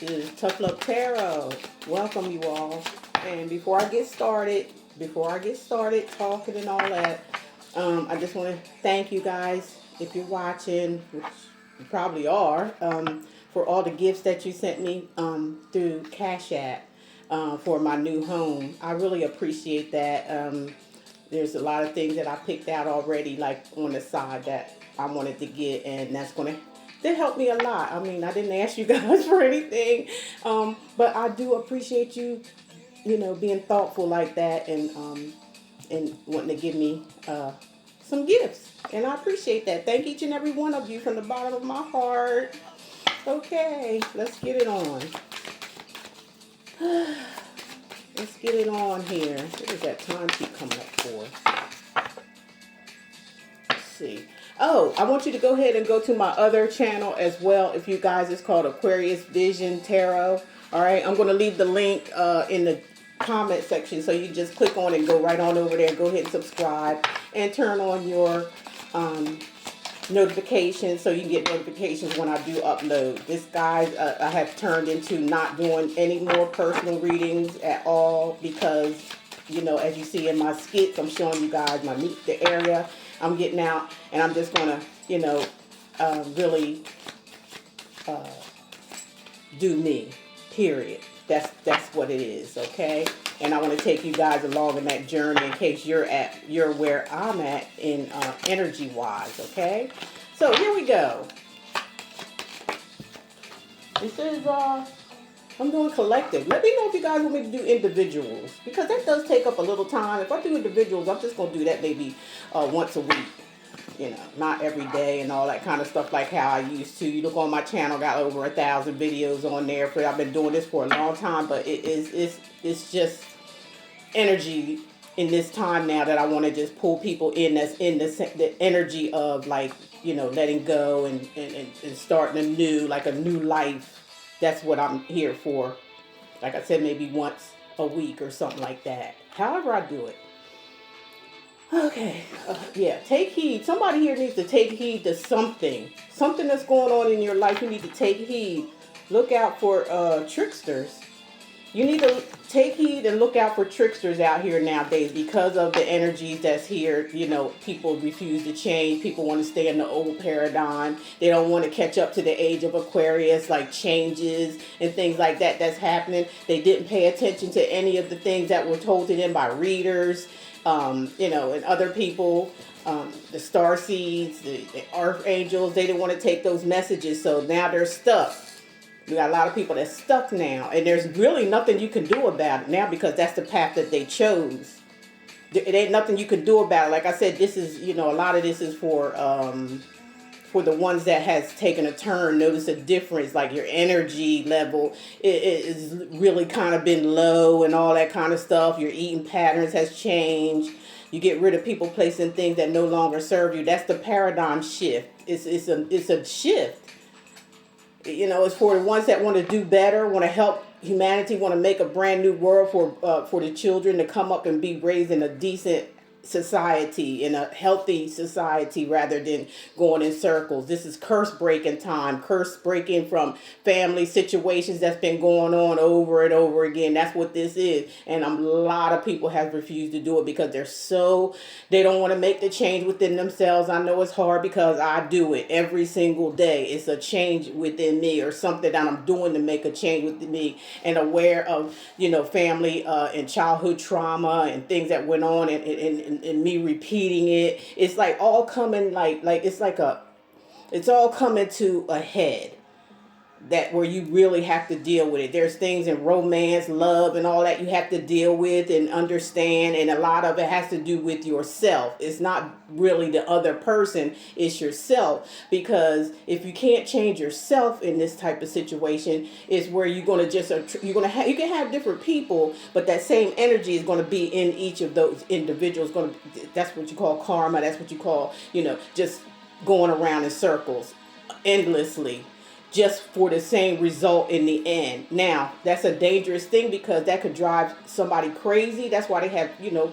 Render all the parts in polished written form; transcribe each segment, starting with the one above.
This is Tough Love Tarot. Welcome you all. And before I get started talking and all that, I just want to thank you guys if you're watching, which you probably are, for all the gifts that you sent me through Cash App for my new home. I really appreciate that. There's a lot of things that I picked out already, like on the side that I wanted to get, and that's going to that helped me a lot. I mean, I didn't ask you guys for anything, but I do appreciate you, being thoughtful like that and wanting to give me some gifts. And I appreciate that. Thank each and every one of you from the bottom of my heart. Okay, let's get it on. Let's get it on here. What does that time keep coming up for? Let's see. Oh, I want you to go ahead and go to my other channel as well. If you guys, it's called Aquarius Vision Tarot. All right, I'm going to leave the link in the comment section, so you just click on it and go right on over there. Go ahead and subscribe and turn on your notifications so you can get notifications when I do upload. This, guys, I have turned into not doing any more personal readings at all because, as you see in my skits, I'm showing you guys the area I'm getting out, and I'm just gonna, really do me. Period. That's what it is. Okay. And I want to take you guys along in that journey in case you're where I'm at in energy wise. Okay. So here we go. This is I'm doing collective. Let me know if you guys want me to do individuals, because that does take up a little time. If I do individuals, I'm just going to do that maybe once a week. Not every day and all that kind of stuff like how I used to. You look on my channel, got over 1,000 videos on there. I've been doing this for a long time, but it's just energy in this time now that I want to just pull people in that's in the energy of, like, letting go and starting anew, like a new life. That's what I'm here for. Like I said, maybe once a week or something like that. However I do it. Okay. Yeah, take heed. Somebody here needs to take heed to something. Something that's going on in your life. You need to take heed. Look out for tricksters. You need to take heed and look out for tricksters out here nowadays because of the energies that's here. People refuse to change. People want to stay in the old paradigm. They don't want to catch up to the age of Aquarius, like changes and things like that that's happening. They didn't pay attention to any of the things that were told to them by readers, and other people. The star seeds, the archangels, they didn't want to take those messages, so now they're stuck. We got a lot of people that's stuck now, and there's really nothing you can do about it now because that's the path that they chose. It ain't nothing you can do about it. Like I said, this is, a lot of this is for the ones that has taken a turn. Notice a difference, like your energy level is really kind of been low and all that kind of stuff. Your eating patterns has changed. You get rid of people, placing things that no longer serve you. That's the paradigm shift. It's a shift. It's for the ones that want to do better, want to help humanity, want to make a brand new world for the children to come up and be raised in a decent society, in a healthy society, rather than going in circles. This is curse breaking time. Curse breaking from family situations that's been going on over and over again. That's what this is. And a lot of people have refused to do it because they don't want to make the change within themselves. I know it's hard because I do it every single day. It's a change within me, or something that I'm doing to make a change within me, and aware of, family and childhood trauma and things that went on, and me repeating it. It's like all coming, it's all coming to a head, that where you really have to deal with it. There's things in romance, love, and all that you have to deal with and understand, and a lot of it has to do with yourself. It's not really the other person, it's yourself, because if you can't change yourself in this type of situation, it's where you're going to just you can have different people, but that same energy is going to be in each of those individuals. That's what you call karma. That's what you call, just going around in circles endlessly. just for the same result in the end. Now, that's a dangerous thing because that could drive somebody crazy. That's why they have,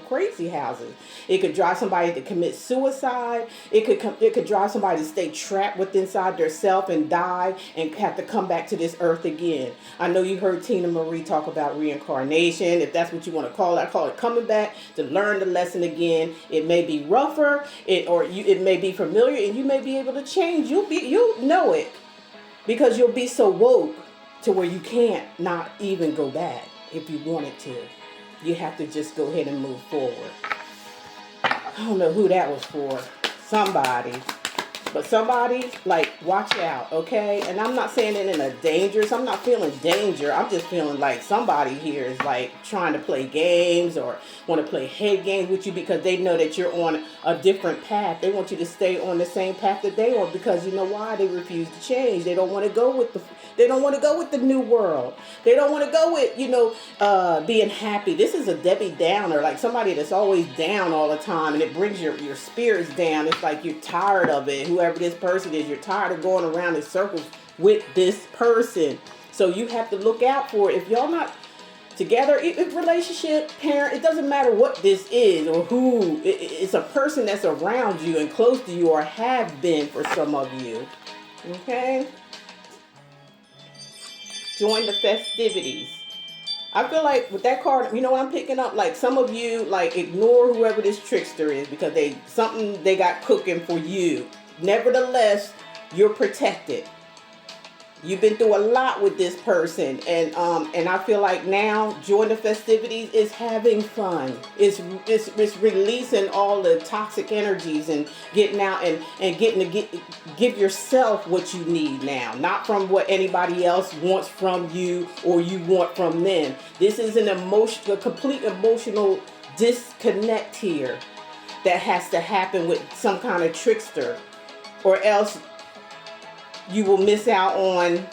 crazy houses. It could drive somebody to commit suicide. It could drive somebody to stay trapped within inside their self and die and have to come back to this earth again. I know you heard Tina Marie talk about reincarnation. If that's what you want to call it, I call it coming back to learn the lesson again. It may be rougher, it may be familiar, and you may be able to change. You'll know it. Because you'll be so woke to where you can't not even go back if you wanted to. You have to just go ahead and move forward. I don't know who that was for. Somebody. But somebody, like, watch out, okay? And I'm not saying it in a dangerous, I'm not feeling danger. I'm just feeling like somebody here is, like, trying to play games or want to play head games with you because they know that you're on a different path. They want you to stay on the same path that they are because you know why? They refuse to change. They don't want to go with the new world. They don't want to go with, being happy. This is a Debbie Downer, like somebody that's always down all the time, and it brings your spirits down. It's like you're tired of it. Whoever this person is, you're tired of going around in circles with this person. So you have to look out for it. If y'all not together, if relationship, parent, it doesn't matter what this is or who. It's a person that's around you and close to you or have been for some of you. Okay? Join the festivities. I feel like with that card, you know what I'm picking up? Like some of you, like ignore whoever this trickster is because something they got cooking for you. Nevertheless, you're protected. You've been through a lot with this person, and I feel like now join the festivities is having fun. It's releasing all the toxic energies and getting out and getting to give yourself what you need now, not from what anybody else wants from you or you want from them. This is a complete emotional disconnect here that has to happen with some kind of trickster, or else you will miss out on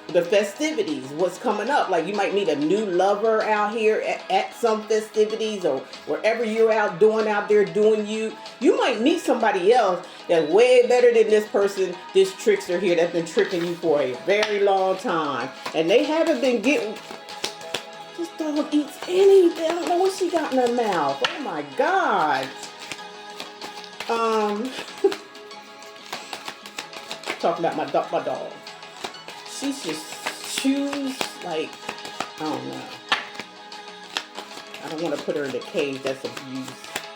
the festivities, what's coming up. Like you might meet a new lover out here at some festivities or wherever you're out there doing you. You might meet somebody else that's way better than this person, this trickster here that's been tricking you for a very long time. And they haven't been getting... This dog eats anything. I don't know what she got in her mouth. Oh my God. Talking about my dog. She just chews like, I don't know. I don't want to put her in a cage. That's abuse.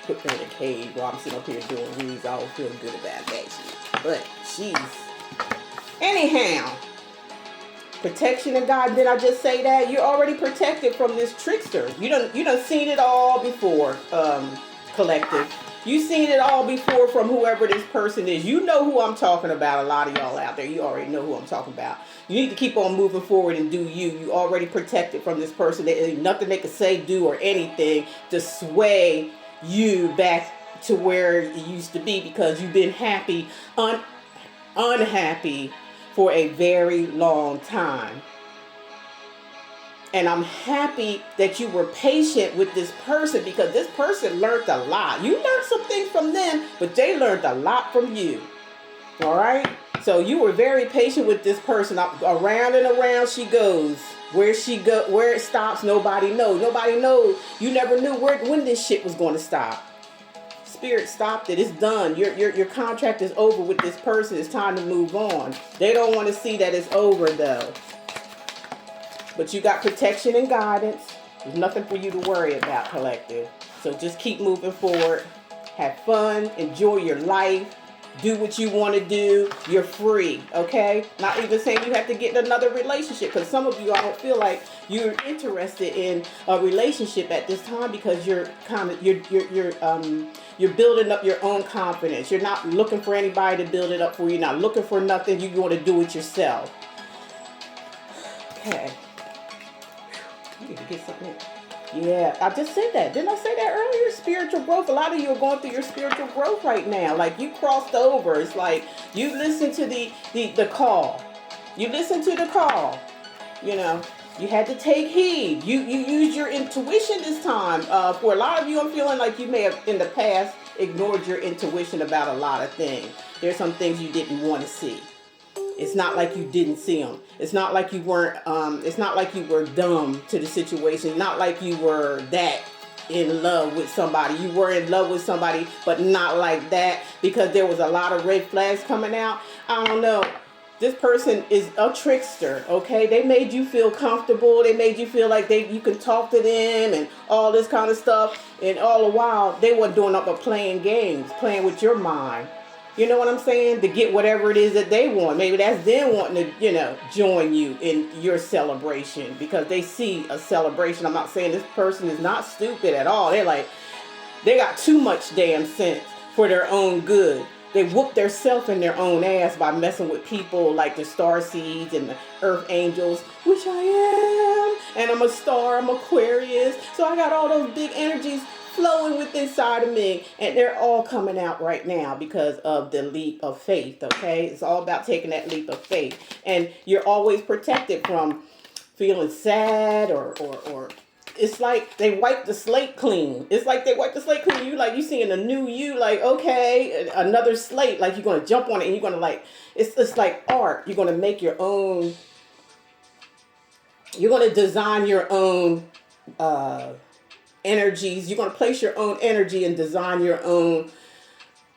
Put her in a cage while I'm sitting up here doing reads. I don't feel good about that. But she's... Anyhow. Protection and God. Did I just say that? You're already protected from this trickster. You done seen it all before, collective. You've seen it all before from whoever this person is. You know who I'm talking about. A lot of y'all out there, you already know who I'm talking about. You need to keep on moving forward and do you. You already protected from this person. There ain't nothing they can say, do, or anything to sway you back to where it used to be because you've been happy, unhappy for a very long time. And I'm happy that you were patient with this person because this person learned a lot. You learned some things from them, but they learned a lot from you. All right? So you were very patient with this person. Around and around she goes. Where it stops, nobody knows. Nobody knows. You never knew when this shit was going to stop. Spirit stopped it. It's done. Your contract is over with this person. It's time to move on. They don't want to see that it's over though. But you got protection and guidance. There's nothing for you to worry about, collective. So just keep moving forward. Have fun. Enjoy your life. Do what you want to do. You're free, okay? Not even saying you have to get in another relationship. Because some of you, I don't feel like you're interested in a relationship at this time because you're building up your own confidence. You're not looking for anybody to build it up for you. You're not looking for nothing. You want to do it yourself. Okay. I need to get something. Yeah, I just said that. Didn't I say that earlier? Spiritual growth. A lot of you are going through your spiritual growth right now. Like you crossed over. It's like you listen to the call. You listen to the call. You know, you had to take heed. You used your intuition this time. For a lot of you, I'm feeling like you may have in the past ignored your intuition about a lot of things. There's some things you didn't want to see. It's not like you didn't see them. It's not like you weren't, it's not like you were dumb to the situation. Not like you were that in love with somebody. You were in love with somebody, but not like that, because there was a lot of red flags coming out. I don't know. This person is a trickster, okay? They made you feel comfortable. They made you feel like you can talk to them and all this kind of stuff. And all the while, they weren't doing nothing but playing games, playing with your mind. You know what I'm saying? To get whatever it is that they want. Maybe that's them wanting to, join you in your celebration because they see a celebration. I'm not saying this person is not stupid at all. They got too much damn sense for their own good. They whoop themselves in their own ass by messing with people like the starseeds and the earth angels, which I am. And I'm a star, I'm Aquarius. So I got all those big energies flowing with inside of me, and they're all coming out right now because of the leap of faith. Okay, it's all about taking that leap of faith, and you're always protected from feeling sad or it's like they wipe the slate clean. It's like they wipe the slate clean. You seeing a new you, like, okay, another slate, like you're gonna jump on it and you're gonna it's like art. You're gonna make your own. You're gonna design your own energies. You're going to place your own energy and design your own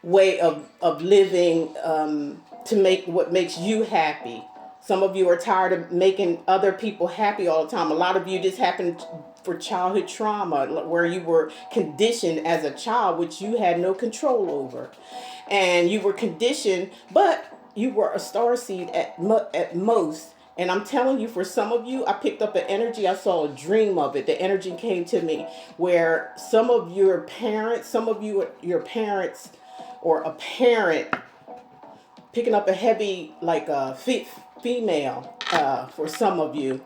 way of living to make what makes you happy. Some of you are tired of making other people happy all the time. A lot of you, this happened for childhood trauma, where you were conditioned as a child, which you had no control over. And you were conditioned, but you were a starseed at most. And I'm telling you, for some of you, I picked up an energy. I saw a dream of it. The energy came to me where some of your parents, your parents or a parent picking up a heavy, like a female, for some of you.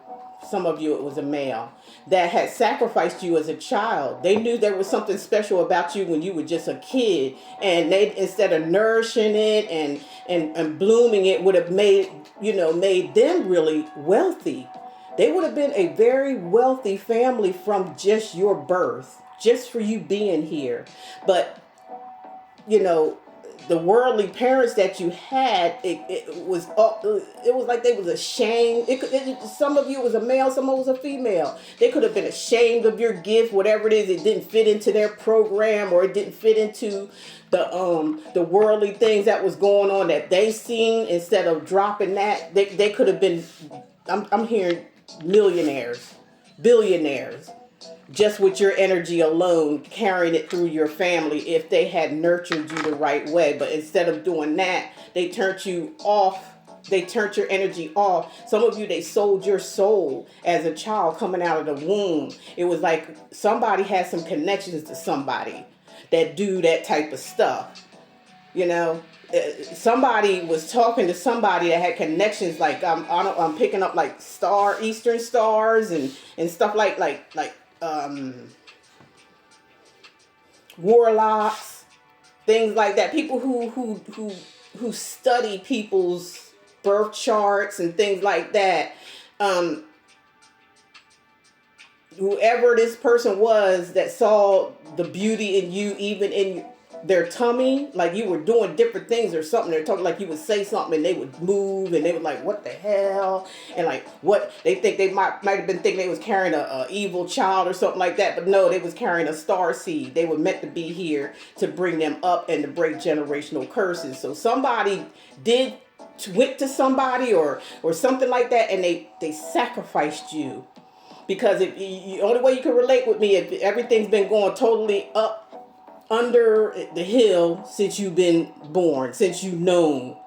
Some of you, it was a male that had sacrificed you as a child. They knew there was something special about you when you were just a kid. And they, instead of nourishing it and blooming it, would have made them really wealthy. They would have been a very wealthy family from just your birth, just for you being here. But, the worldly parents that you had, it was like they was ashamed. Some of you was a male, some of was a female. They could have been ashamed of your gift, whatever it is. It didn't fit into their program, or it didn't fit into the worldly things that was going on that they seen. Instead of dropping that, they could have been. I'm hearing millionaires, billionaires, just with your energy alone, carrying it through your family, if they had nurtured you the right way. But instead of doing that, they turned you off. They turned your energy off. Some of you, they sold your soul as a child coming out of the womb. It was like somebody had some connections to somebody that do that type of stuff. Somebody was talking to somebody that had connections. Like I'm picking up like Eastern stars and stuff like warlocks, things like that. People who study people's birth charts and things like that. Whoever this person was that saw the beauty in you, even in their tummy, like you were doing different things or something. They're talking like you would say something and they would move and they would like, what the hell? And like what they think they might have been thinking they was carrying a evil child or something like that. But no, they was carrying a star seed. They were meant to be here to bring them up and to break generational curses. So somebody went to somebody or something like that, and they sacrificed you. Because the only way you can relate with me, if everything's been going totally up under the hill since you've been born, since you've known,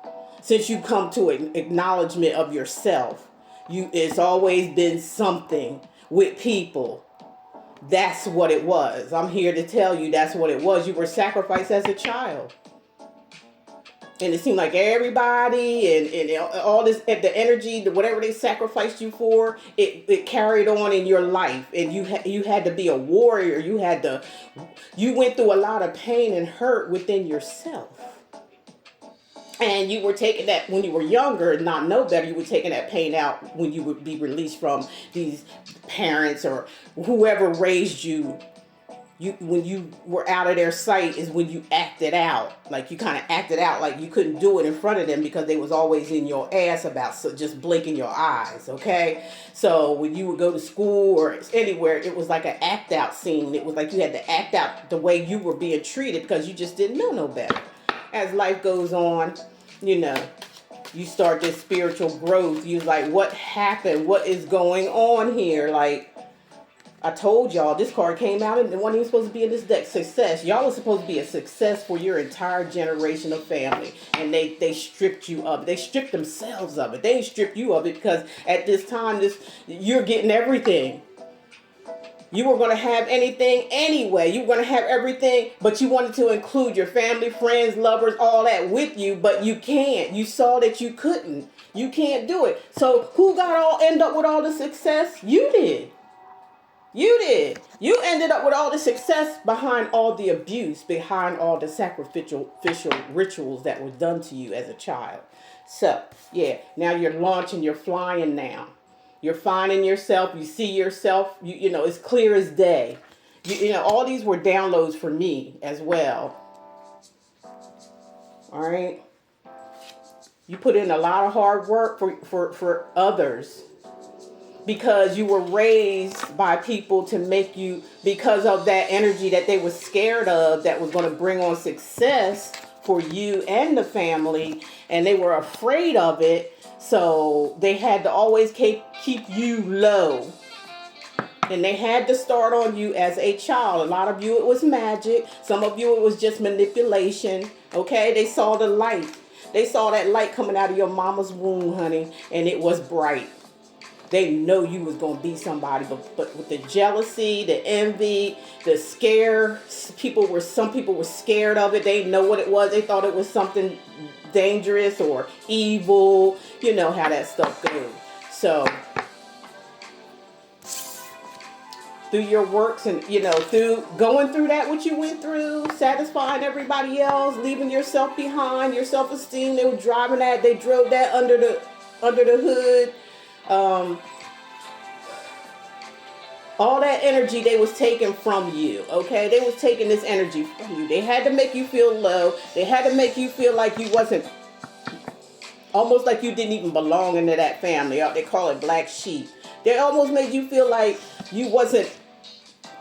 since you come to an acknowledgement of yourself, it's always been something with people. That's what it was. I'm here to tell you that's what it was. You were sacrificed as a child. And it seemed like everybody and all this, the energy, whatever they sacrificed you for, it carried on in your life. And you had to be a warrior. You went through a lot of pain and hurt within yourself. And you were taking that when you were younger and not know better. You were taking that pain out when you would be released from these parents or whoever raised you when you were out of their sight is when you acted out. Like you kind of acted out like you couldn't do it in front of them because they was always in your ass about just blinking your eyes, okay? So when you would go to school or anywhere, it was like an act out scene. It was like you had to act out the way you were being treated because you just didn't know no better. As life goes on, you know, you start this spiritual growth. You like, what happened? What is going on here? Like, I told y'all this card came out and it wasn't even supposed to be in this deck. Success. Y'all was supposed to be a success for your entire generation of family. And they stripped you of it. They stripped themselves of it. They didn't strip you of it because at this time, you're getting everything. You were going to have anything anyway. You were going to have everything, but you wanted to include your family, friends, lovers, all that with you, but you can't. You saw that you couldn't. You can't do it. So who end up with all the success? You did. You did. You ended up with all the success behind all the abuse, behind all the sacrificial rituals that were done to you as a child. So, yeah, now you're launching, you're flying now. You're finding yourself, you see yourself, you know, it's clear as day. You know, all these were downloads for me as well. All right. You put in a lot of hard work for others. Because you were raised by people to make you, because of that energy that they were scared of, that was going to bring on success for you and the family, and they were afraid of it, so they had to always keep you low. And they had to start on you as a child. A lot of you, it was magic. Some of you, it was just manipulation. Okay, they saw the light. They saw that light coming out of your mama's womb, honey, and it was bright. They know you was going to be somebody, but with the jealousy, the envy, the scare, some people were scared of it. They didn't know what it was. They thought it was something dangerous or evil. You know how that stuff goes. So, through your works and, you know, through going through that, what you went through, satisfying everybody else, leaving yourself behind, your self-esteem, they drove that under the hood. All that energy they was taking from you, okay? They was taking this energy from you. They had to make you feel low. They had to make you feel like you wasn't, almost like you didn't even belong into that family. They call it black sheep. They almost made you feel like you wasn't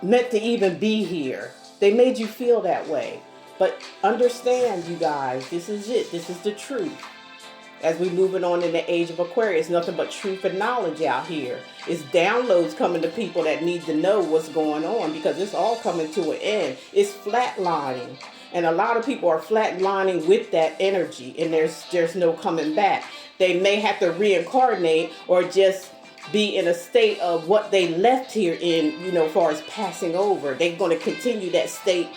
meant to even be here. They made you feel that way. But understand, you guys, this is it. This is the truth. As we moving on in the age of Aquarius, nothing but truth and knowledge out here. It's downloads coming to people that need to know what's going on, because it's all coming to an end. It's flatlining. And a lot of people are flatlining with that energy, and there's no coming back. They may have to reincarnate or just be in a state of what they left here in, you know, as far as passing over. They're going to continue that state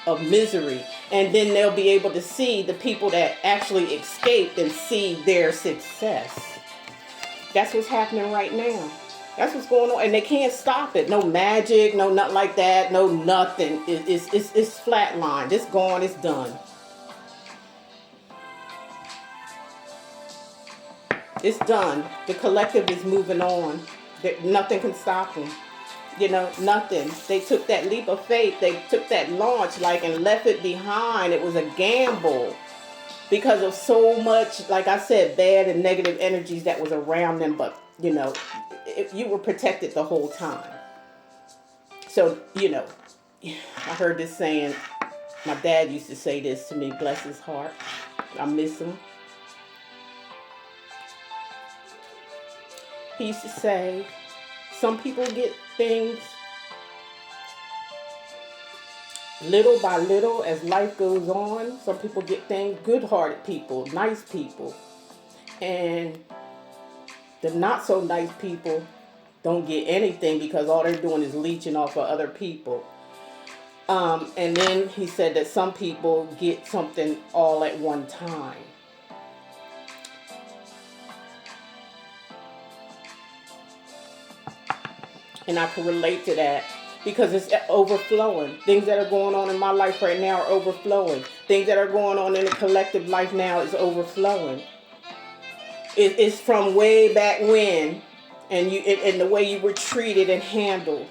of misery, and then they'll be able to see the people that actually escaped and see their success. That's what's happening right now. That's what's going on, and they can't stop it. No magic, no nothing like that, no nothing. It's flatlined. It's gone. It's done. It's done. The collective is moving on. Nothing can stop them. You know, nothing. They took that leap of faith. They took that launch, and left it behind. It was a gamble because of so much, like I said, bad and negative energies that was around them. But, you know, you were protected the whole time. So, you know, I heard this saying. My dad used to say this to me, bless his heart. I miss him. He used to say, some people get things little by little as life goes on. Some people get things, good-hearted people, nice people. And the not-so-nice people don't get anything because all they're doing is leeching off of other people. And then he said that some people get something all at one time. And I can relate to that because it's overflowing. Things that are going on in my life right now are overflowing. Things that are going on in the collective life now is overflowing. It's from way back when, and the way you were treated and handled.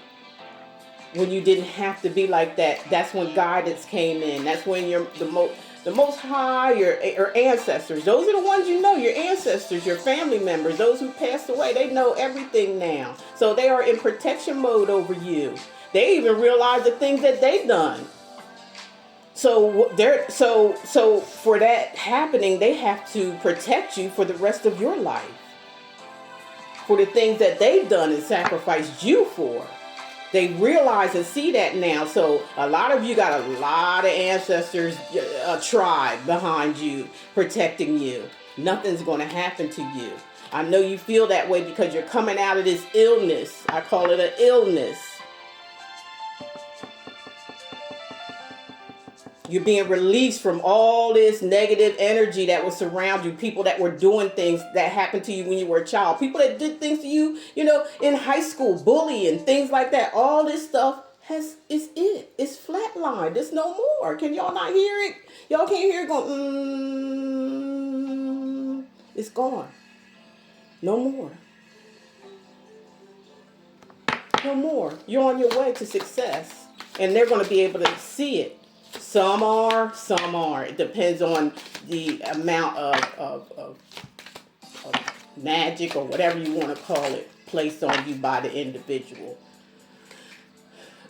when you didn't have to be like that. That's when guidance came in. That's when you're the most high, your ancestors. Those are the ones you know, your ancestors, your family members, those who passed away. They know everything now. So they are in protection mode over you. They even realize the things that they've done. So so for that happening, they have to protect you for the rest of your life. For the things that they've done and sacrificed you for. They realize and see that now. So a lot of you got a lot of ancestors, a tribe behind you, protecting you. Nothing's going to happen to you. I know you feel that way because you're coming out of this illness. I call it an illness. You're being released from all this negative energy that will surround you. People that were doing things that happened to you when you were a child. People that did things to you, in high school, bullying, things like that. All this stuff it's flatlined. It's no more. Can y'all not hear it? Y'all can't hear it going, it's gone. No more. No more. You're on your way to success. And they're going to be able to see it. Some are, some aren't. It depends on the amount of magic or whatever you want to call it placed on you by the individual.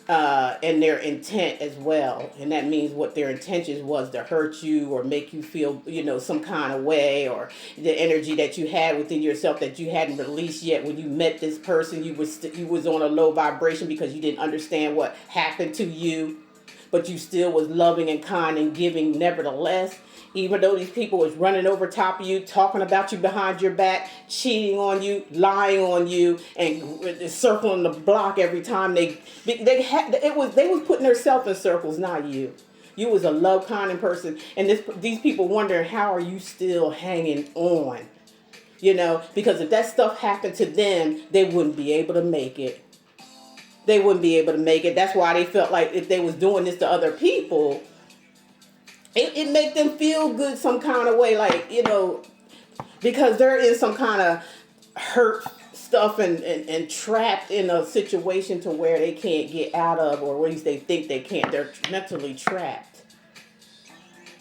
And their intent as well. And that means what their intentions was to hurt you or make you feel, some kind of way, or the energy that you had within yourself that you hadn't released yet. When you met this person, you was on a low vibration because you didn't understand what happened to you. But you still was loving and kind and giving nevertheless. Even though these people was running over top of you, talking about you behind your back, cheating on you, lying on you, and circling the block every time they was putting themselves in circles, not you. You was a love, kind person, and these people wondering, how are you still hanging on? Because if that stuff happened to them, they wouldn't be able to make it. They wouldn't be able to make it. That's why they felt like if they was doing this to other people, it made them feel good some kind of way, because they're in some kind of hurt stuff and trapped in a situation to where they can't get out of, or at least they think they can't. They're mentally trapped.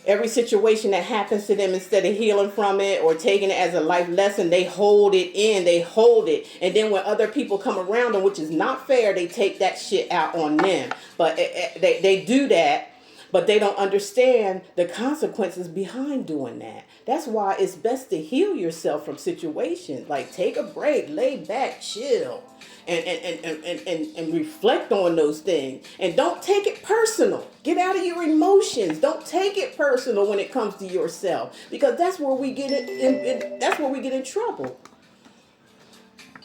Every situation that happens to them, instead of healing from it or taking it as a life lesson, they hold it in, they hold it. And then when other people come around them, which is not fair, they take that shit out on them. But they do that, but they don't understand the consequences behind doing that. That's why it's best to heal yourself from situations. Like, take a break, lay back, chill, and reflect on those things. And don't take it personal. Get out of your emotions. Don't take it personal when it comes to yourself, because that's where we get in trouble.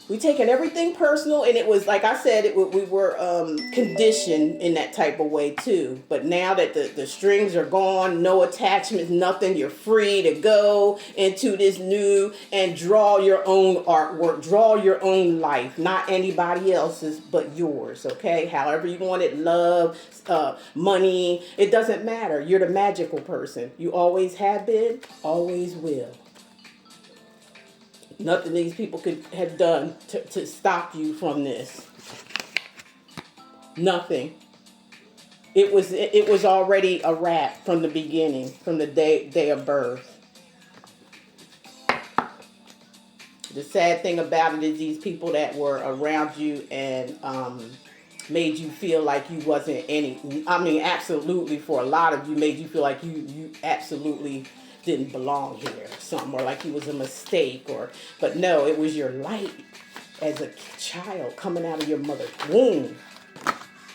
We taking everything personal, and it was, like I said, we were conditioned in that type of way too. But now that the strings are gone, no attachments, nothing, you're free to go into this new and draw your own artwork, draw your own life, not anybody else's but yours, okay? However you want it, love, money, it doesn't matter. You're the magical person. You always have been, always will. Nothing these people could have done to stop you from this. Nothing. It was already a wrap from the beginning, from the day of birth. The sad thing about it is these people that were around you and made you feel like you wasn't absolutely, for a lot of you, made you feel like you absolutely didn't belong here or something, or like he was a mistake, but no, it was your light as a child coming out of your mother's womb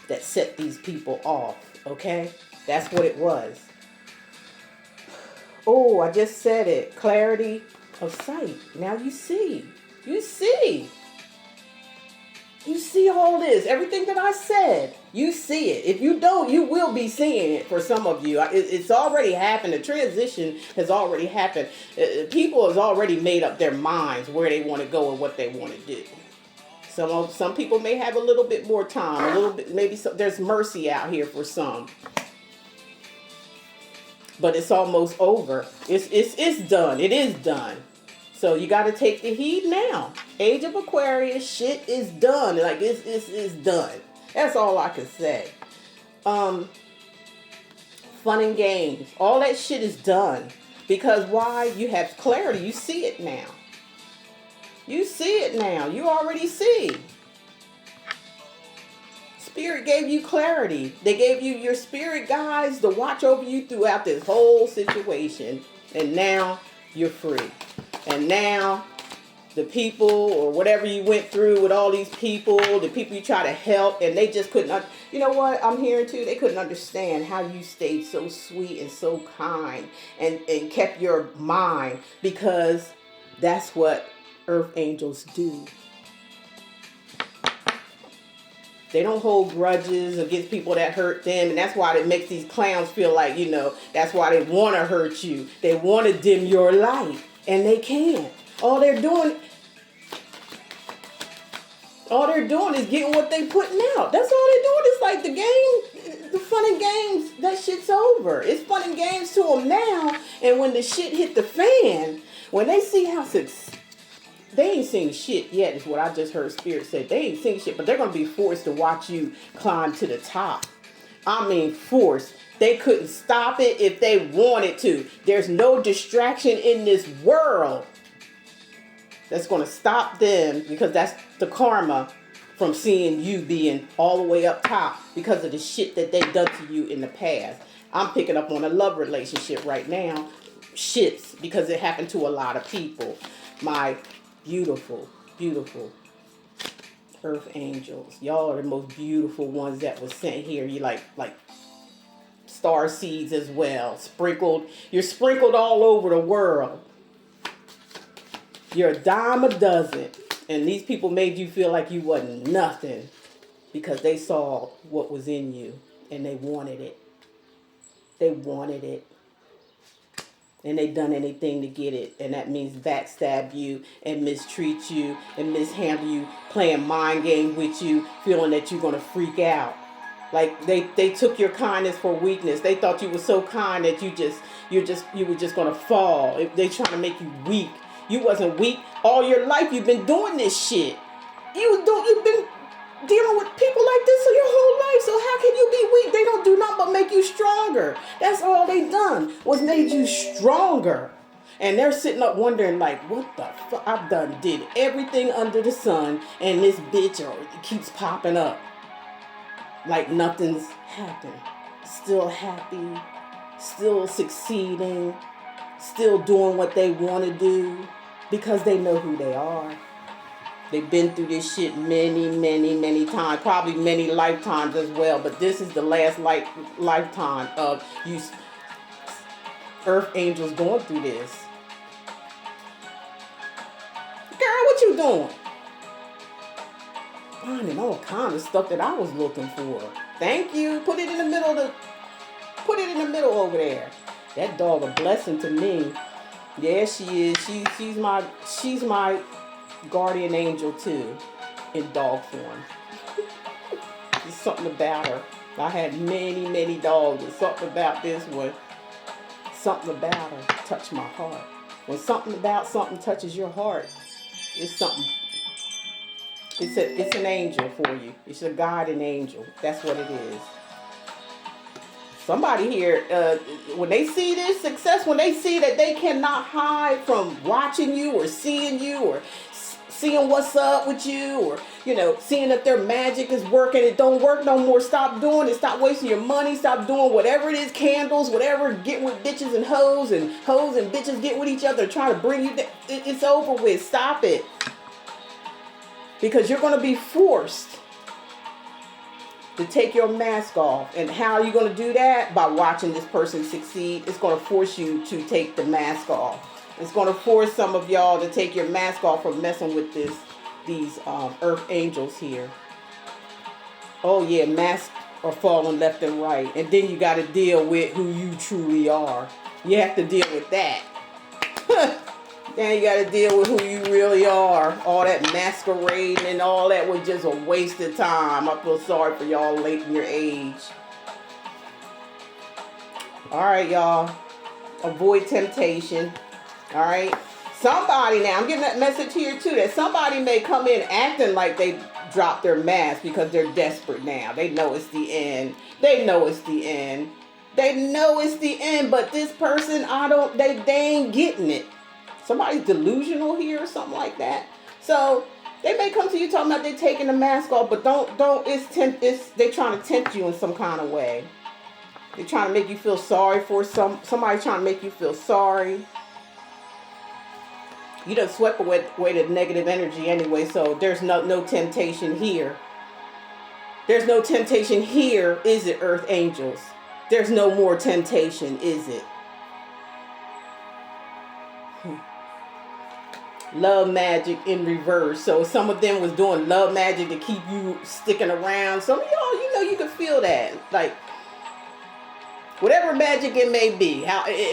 that set these people off, okay? That's what it was. Oh, I just said it. Clarity of sight. Now you see. You see. You see all this. Everything that I said. You see it. If you don't, you will be seeing it for some of you. It's already happened. The transition has already happened. People has already made up their minds where they want to go and what they want to do. Some people may have a little bit more time. A little bit, maybe there's mercy out here for some. But it's almost over. It's done. It is done. So you got to take the heed now. Age of Aquarius, shit is done. Like, it's done. That's all I can say. Fun and games. All that shit is done. Because why? You have clarity. You see it now. You see it now. You already see. Spirit gave you clarity. They gave you your spirit guides to watch over you throughout this whole situation. And now you're free. And now the people or whatever you went through with all these people, the people you try to help, and they just couldn't, you know what I'm hearing too? They couldn't understand how you stayed so sweet and so kind and kept your mind, because that's what earth angels do. They don't hold grudges against people that hurt them. And that's why it makes these clowns feel like, you know, that's why they want to hurt you. They want to dim your light. And they can't. All they're doing is getting what they putting out. That's all they're doing. It's like the game, the fun and games, that shit's over. It's fun and games to them now. And when the shit hit the fan, when they see how successful, they ain't seen shit yet, is what I just heard Spirit say. They ain't seen shit, but they're going to be forced to watch you climb to the top. I mean, forced. They couldn't stop it if they wanted to. There's no distraction in this world that's going to stop them, because that's the karma from seeing you being all the way up top because of the shit that they've done to you in the past. I'm picking up on a love relationship right now. Shits, because it happened to a lot of people. My beautiful, beautiful earth angels. Y'all are the most beautiful ones that was sent here. You like star seeds as well. You're sprinkled all over the world. You're a dime a dozen. And these people made you feel like you wasn't nothing because they saw what was in you and they wanted it. They wanted it. And they done anything to get it. And that means backstab you and mistreat you and mishandle you, playing mind game with you, feeling that you're going to freak out. Like they took your kindness for weakness. They thought you were so kind that you were just going to fall. They trying to make you weak. You wasn't weak. All your life you've been doing this shit. You've been dealing with people like this your whole life. So how can you be weak? They don't do nothing but make you stronger. That's all they done, was made you stronger. And they're sitting up wondering like, what the fuck? I've did everything under the sun, and this bitch keeps popping up like nothing's happened. Still happy, still succeeding, still doing what they want to do because they know who they are. They've been through this shit many, many, many times. Probably many lifetimes as well. But this is the last lifetime of you earth angels going through this. Girl, what you doing? Finding all kind of stuff that I was looking for. Thank you. Put it in the middle over there. That dog a blessing to me. Yeah, she is. She's my guardian angel too, in dog form. There's something about her. I had many, many dogs. There's something about this one. Something about her touched my heart. When something touches your heart, it's something. It's an angel for you. It's a guardian angel. That's what it is. Somebody here, when they see this success, when they see that they cannot hide from watching you or seeing you or seeing what's up with you, or, you know, seeing that their magic is working, it don't work no more, stop doing it, stop wasting your money, stop doing whatever it is, candles, whatever, get with bitches and hoes and bitches get with each other, trying to bring you, it's over with, stop it. Because you're going to be forced to take your mask off. And how are you going to do that? By watching this person succeed. It's going to force you to take the mask off. It's going to force some of y'all to take your mask off from messing with these earth angels here. Oh yeah, masks are falling left and right. And then you got to deal with who you truly are. You have to deal with that. Then you got to deal with who you really are. All that masquerading and all that was just a waste of time. I feel sorry for y'all late in your age. All right, y'all. Avoid temptation. All right. Somebody now, I'm getting that message here too, that somebody may come in acting like they drop their mask because they're desperate now. They know it's the end. They know it's the end. They know it's the end, but this person, they ain't getting it. Somebody's delusional here or something like that. So they may come to you talking about they taking the mask off, but they trying to tempt you in some kind of way. They're trying to make you feel sorry for somebody trying to make you feel sorry. You done swept away the negative energy anyway, so there's no temptation here. There's no temptation here, is it, Earth Angels? There's no more temptation, is it? Love magic in reverse. So some of them was doing love magic to keep you sticking around. Some of y'all, you can feel that. Like, whatever magic it may be,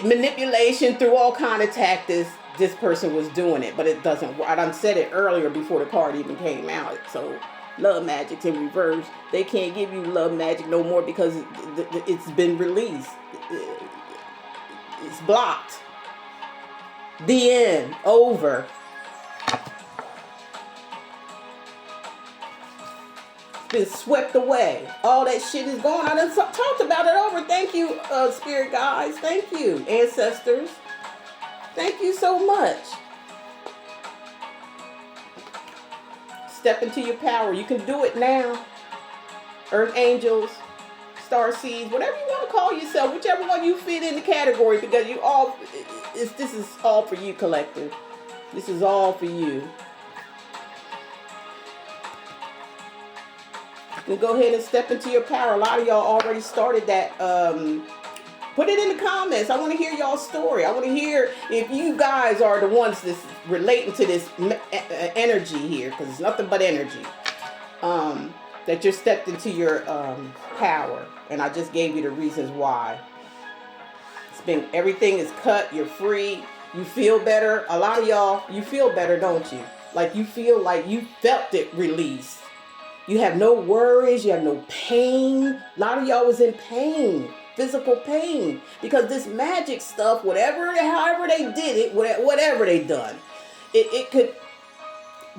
manipulation through all kind of tactics, this person was doing it, but it doesn't work. I done said it earlier before the card even came out. So love magic's in reverse. They can't give you love magic no more because it's been released. It's blocked. The end. Over. Been swept away. All that shit is gone. I done talked about it over. Thank you, spirit guides. Thank you, ancestors. Thank you so much. Step into your power. You can do it now. Earth angels, star seeds, whatever you want to call yourself, whichever one you fit in the category, because this is all for you, collective. This is all for you. You can go ahead and step into your power. A lot of y'all already started that. Put it in the comments. I want to hear y'all's story. I want to hear if you guys are the ones that's relating to this energy here, because it's nothing but energy. That you're stepped into your power. And I just gave you the reasons why. Everything is cut. You're free. You feel better. A lot of y'all, you feel better, don't you? Like you feel like you felt it release. You have no worries. You have no pain. A lot of y'all was in pain. Physical pain, because this magic stuff, however they did it, whatever they done, it could,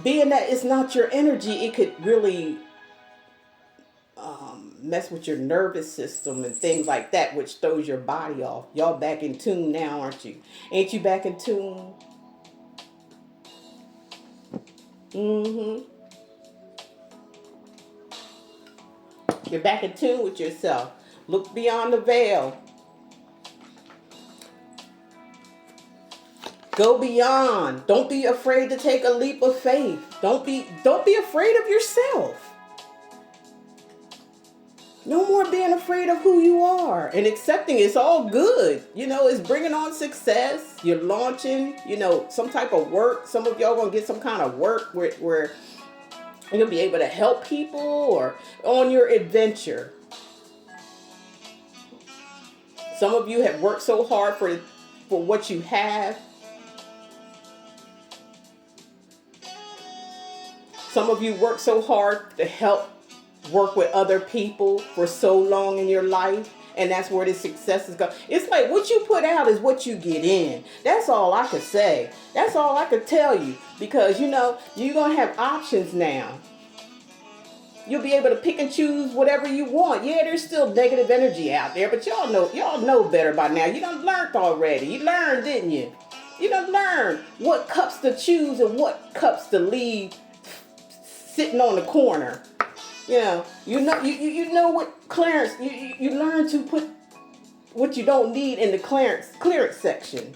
being that it's not your energy, it could really mess with your nervous system and things like that, which throws your body off. Y'all back in tune now, aren't you? Ain't you back in tune? You're back in tune with yourself. Look beyond the veil. Go beyond. Don't be afraid to take a leap of faith. Don't be afraid of yourself. No more being afraid of who you are and accepting it's all good. It's bringing on success. You're launching, some type of work. Some of y'all gonna get some kind of work where you're gonna be able to help people or on your adventure. Some of you have worked so hard for what you have. Some of you work so hard to help work with other people for so long in your life. And that's where the success is going. It's like what you put out is what you get in. That's all I could say. That's all I could tell you. Because, you're going to have options now. You'll be able to pick and choose whatever you want. Yeah, there's still negative energy out there, but y'all know better by now. You done learned already. You learned, didn't you? You done learned what cups to choose and what cups to leave sitting on the corner. You know what clearance. You learn to put what you don't need in the clearance section.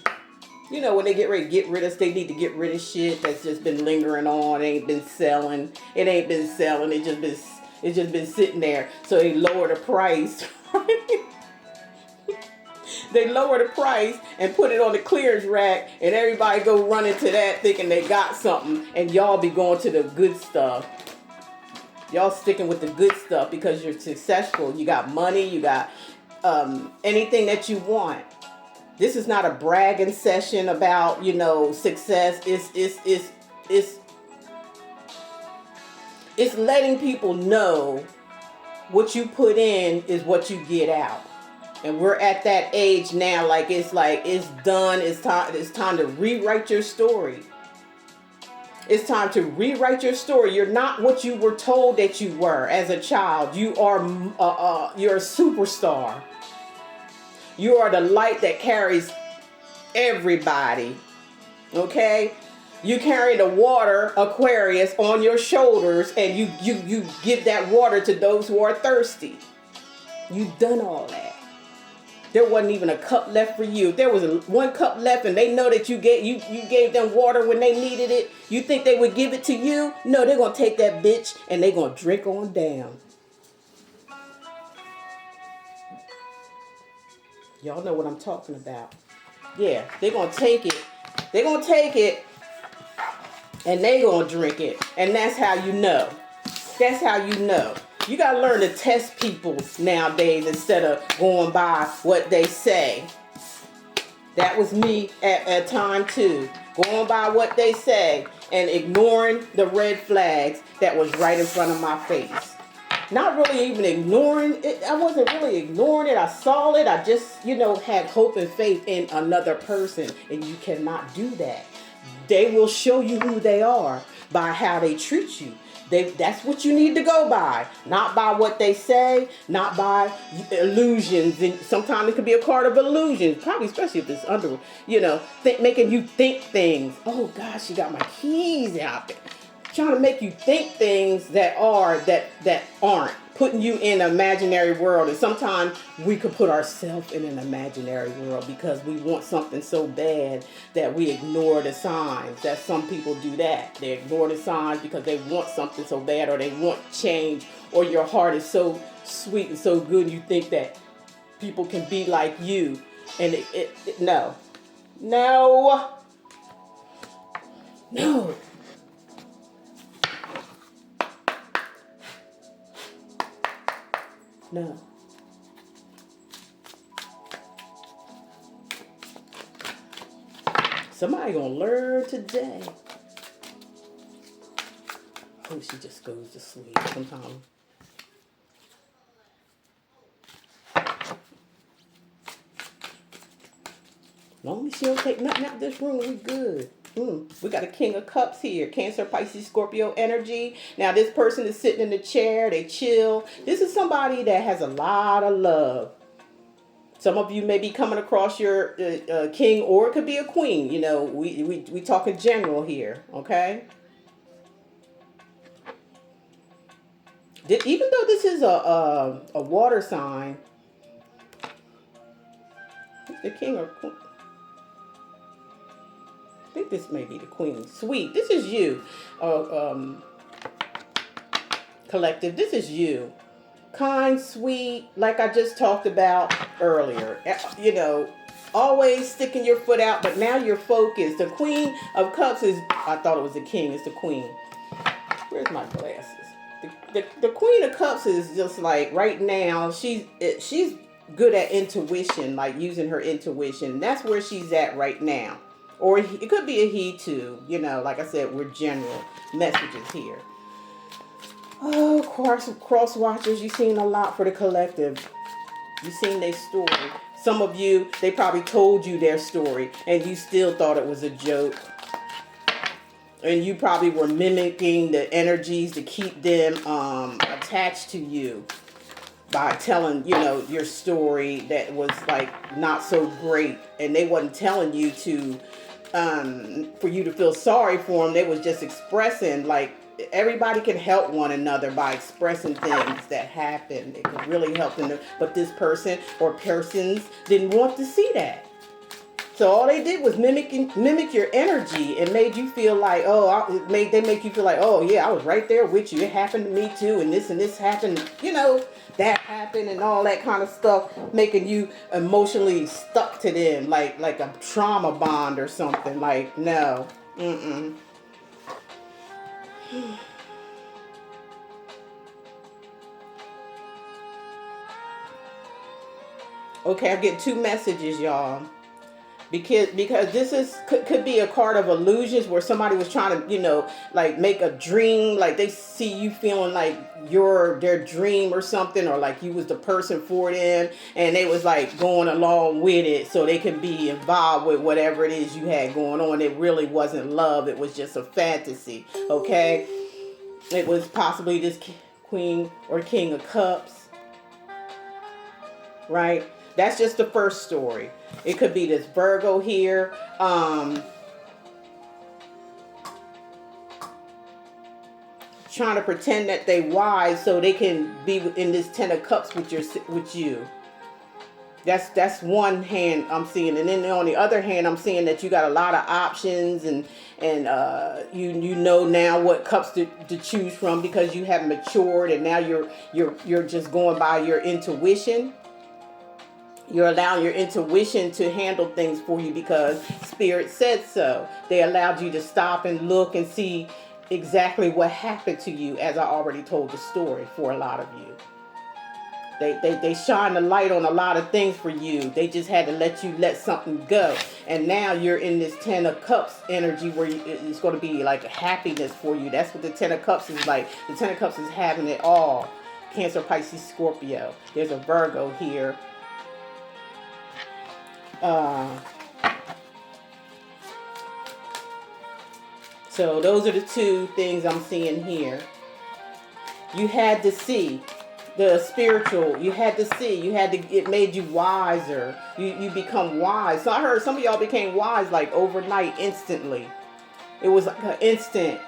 When they get ready to get rid of, they need to get rid of shit that's just been lingering on, ain't been selling. It ain't been selling. It's just been sitting there. So they lower the price. They lower the price and put it on the clearance rack, and everybody go run into that thinking they got something, and y'all be going to the good stuff. Y'all sticking with the good stuff because you're successful. You got money. You got anything that you want. This is not a bragging session about, success. It's letting people know what you put in is what you get out. And we're at that age now, it's done. It's time to rewrite your story. It's time to rewrite your story. You're not what you were told that you were as a child. You're a superstar. You are the light that carries everybody. Okay? You carry the water, Aquarius, on your shoulders, and you give that water to those who are thirsty. You've done all that. There wasn't even a cup left for you. If there was one cup left and they know that you gave them water when they needed it, you think they would give it to you? No, they're going to take that bitch and they're going to drink on down. Y'all know what I'm talking about. Yeah, they're going to take it. They're going to take it and they're going to drink it. And that's how you know. That's how you know. You got to learn to test people nowadays instead of going by what they say. That was me at a time too. Going by what they say and ignoring the red flags that was right in front of my face. Not really even ignoring it. I wasn't really ignoring it. I saw it. I just, had hope and faith in another person. And you cannot do that. They will show you who they are by how they treat you. That's what you need to go by. Not by what they say, not by illusions. And sometimes it could be a card of illusions. Probably especially if it's under, making you think things. Oh gosh, she got my keys out there. Trying to make you think things that aren't. Putting you in an imaginary world. And sometimes we could put ourselves in an imaginary world because we want something so bad that we ignore the signs. That some people do that. They ignore the signs because they want something so bad or they want change, or your heart is so sweet and so good and you think that people can be like you. And no. No. No. No. Somebody gonna learn today. Oh, she just goes to sleep sometimes. As long as she don't take nothing out of this room, we good. We got a King of Cups here. Cancer, Pisces, Scorpio energy. Now, this person is sitting in the chair. They chill. This is somebody that has a lot of love. Some of you may be coming across your king, or it could be a queen. We talk in general here, okay? Even though this is a water sign, the king or queen. I think this may be the queen. Sweet. This is you. Collective. This is you. Kind, sweet, like I just talked about earlier. Always sticking your foot out, but now you're focused. The Queen of Cups is, I thought it was the king. It's the queen. Where's my glasses? The Queen of Cups is just like right now, she's good at intuition, like using her intuition. That's where she's at right now. Or it could be a he too. Like I said, we're general messages here. Oh, cross watchers, you've seen a lot for the collective. You've seen their story. Some of you, they probably told you their story and you still thought it was a joke. And you probably were mimicking the energies to keep them attached to you by telling, your story that was like not so great. And they wasn't telling you to, for you to feel sorry for them. They was just expressing, like, everybody can help one another by expressing things that happen. It could really help them. But this person or persons didn't want to see that. So all they did was mimic your energy and made you feel like, they make you feel like, oh yeah, I was right there with you. It happened to me too, and this happened, that happened and all that kind of stuff, making you emotionally stuck to them, like a trauma bond or something. Like, no, Okay, I'm getting two messages, y'all. because this is could be a card of illusions where somebody was trying to, you know, like make a dream, like they see you feeling like you're their dream or something, or like you was the person for them, and they was like going along with it so they could be involved with whatever it is you had going on. It really wasn't love, it was just a fantasy. Okay, it was possibly this Queen or King of Cups, right? That's just the first story. It could be this Virgo here. Trying to pretend that they wise so they can be in this Ten of Cups with you. That's one hand I'm seeing, and then on the other hand, I'm seeing that you got a lot of options, and you know now what cups to choose from because you have matured, and now you're just going by your intuition. You're allowing your intuition to handle things for you because Spirit said so. They allowed you to stop and look and see exactly what happened to you, as I already told the story for a lot of you. They shine the light on a lot of things for you. They just had to let something go. And now you're in this Ten of Cups energy where it's going to be like a happiness for you. That's what the Ten of Cups is like. The Ten of Cups is having it all. Cancer, Pisces, Scorpio. There's a Virgo here. So those are the two things I'm seeing here. You had to see the spiritual. You had to see. It made you wiser. You become wise. So I heard some of y'all became wise like overnight, instantly. It was like an instant.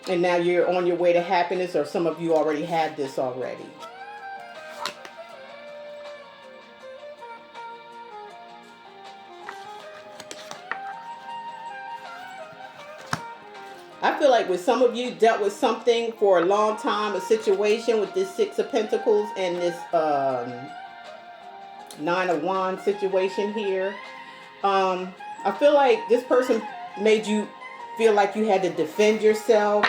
And now you're on your way to happiness, or some of you already had this already. I feel like with some of you dealt with something for a long time, a situation with this Six of Pentacles and this Nine of Wands situation here. I feel like this person made you feel like you had to defend yourself,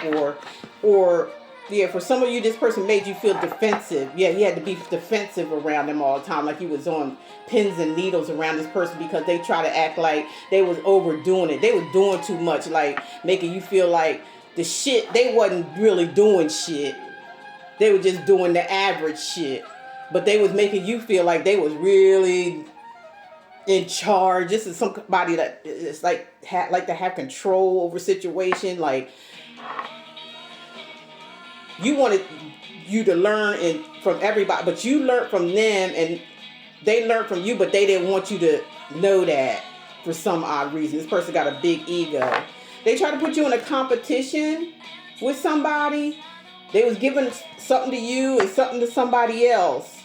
or yeah, for some of you, this person made you feel defensive. Yeah, you had to be defensive around them all the time, like you was on pins and needles around this person because they try to act like they was overdoing it. They were doing too much, like making you feel like the shit, they wasn't really doing shit. They were just doing the average shit. But they was making you feel like they was really in charge. This is somebody that is like to have control over situation. Like, you wanted you to learn from everybody, but you learned from them and they learned from you, but they didn't want you to know that for some odd reason. This person got a big ego. They try to put you in a competition with somebody. They was giving something to you and something to somebody else.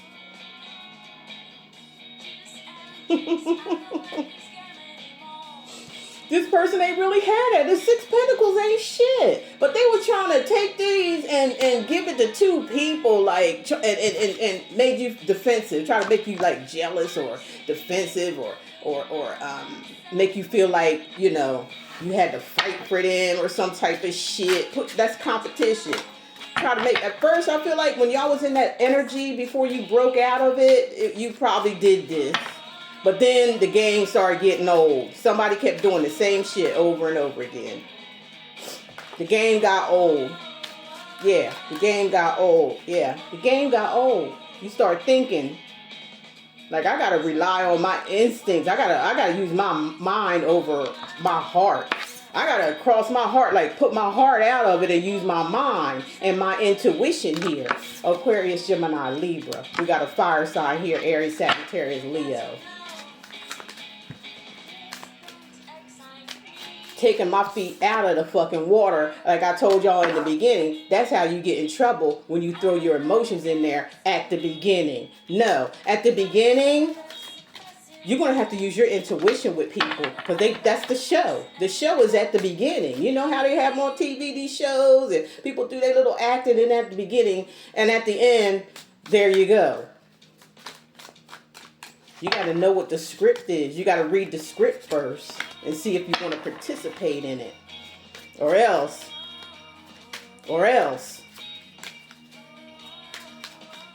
This person ain't really had it. The Six Pentacles ain't shit. But they were trying to take these and give it to two people, like, and made you defensive. Try to make you like jealous or defensive, or make you feel like, you know, you had to fight for them or some type of shit. That's competition. Try to make, at first I feel like when y'all was in that energy before you broke out of it, you probably did this. But then the game started getting old. Somebody kept doing the same shit over and over again. The game got old. Yeah, the game got old. Yeah, the game got old. You start thinking, like, I gotta rely on my instincts. I gotta use my mind over my heart. I gotta cross my heart, like put my heart out of it and use my mind and my intuition here. Aquarius, Gemini, Libra. We got a fire sign here, Aries, Sagittarius, Leo. Taking my feet out of the fucking water, like I told y'all in the beginning. That's how you get in trouble, when you throw your emotions in there at the beginning. No, at the beginning, you're going to have to use your intuition with people, because that's the show. The show is at the beginning. You know how they have on TV these shows and people do their little acting in at the beginning, and at the end, there you go. You got to know what the script is. You got to read the script first and see if you want to participate in it. Or else,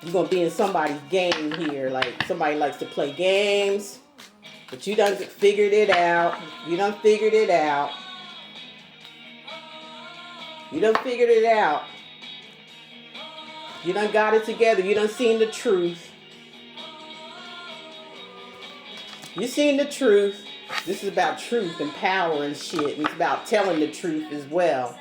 You're going to be in somebody's game here. Like somebody likes to play games. But you done figured it out. You done figured it out. You done figured it out. You done got it together. You done seen the truth. You seen the truth. This is about truth and power and shit. And it's about telling the truth as well.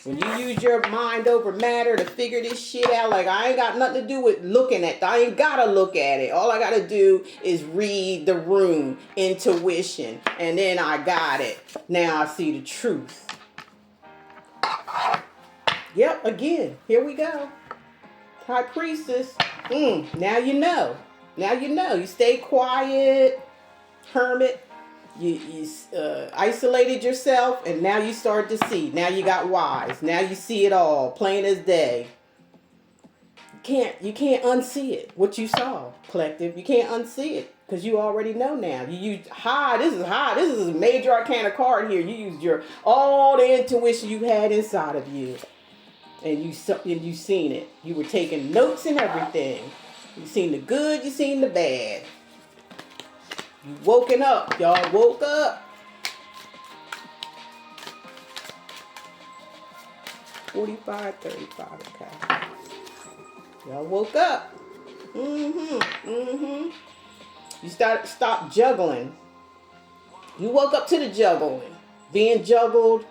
When you use your mind over matter to figure this shit out, like I ain't got nothing to do with looking at it. I ain't gotta look at it. All I gotta do is read the room, intuition, and then I got it. Now I see the truth. Yep, again, here we go. High Priestess. Now you know. Now you know. You stay quiet, hermit. You isolated yourself, and now you start to see. Now you got wise. Now you see it all, plain as day. You can't unsee it. What you saw, collective. You can't unsee it because you already know now. You use high. This is high. This is a major arcana card here. You used all the intuition you had inside of you, and you seen it. You were taking notes and everything. You seen the good. You seen the bad. You woken up. Y'all woke up. 45, 35, okay. Y'all woke up. You stop juggling. You woke up to the juggling. Being juggled.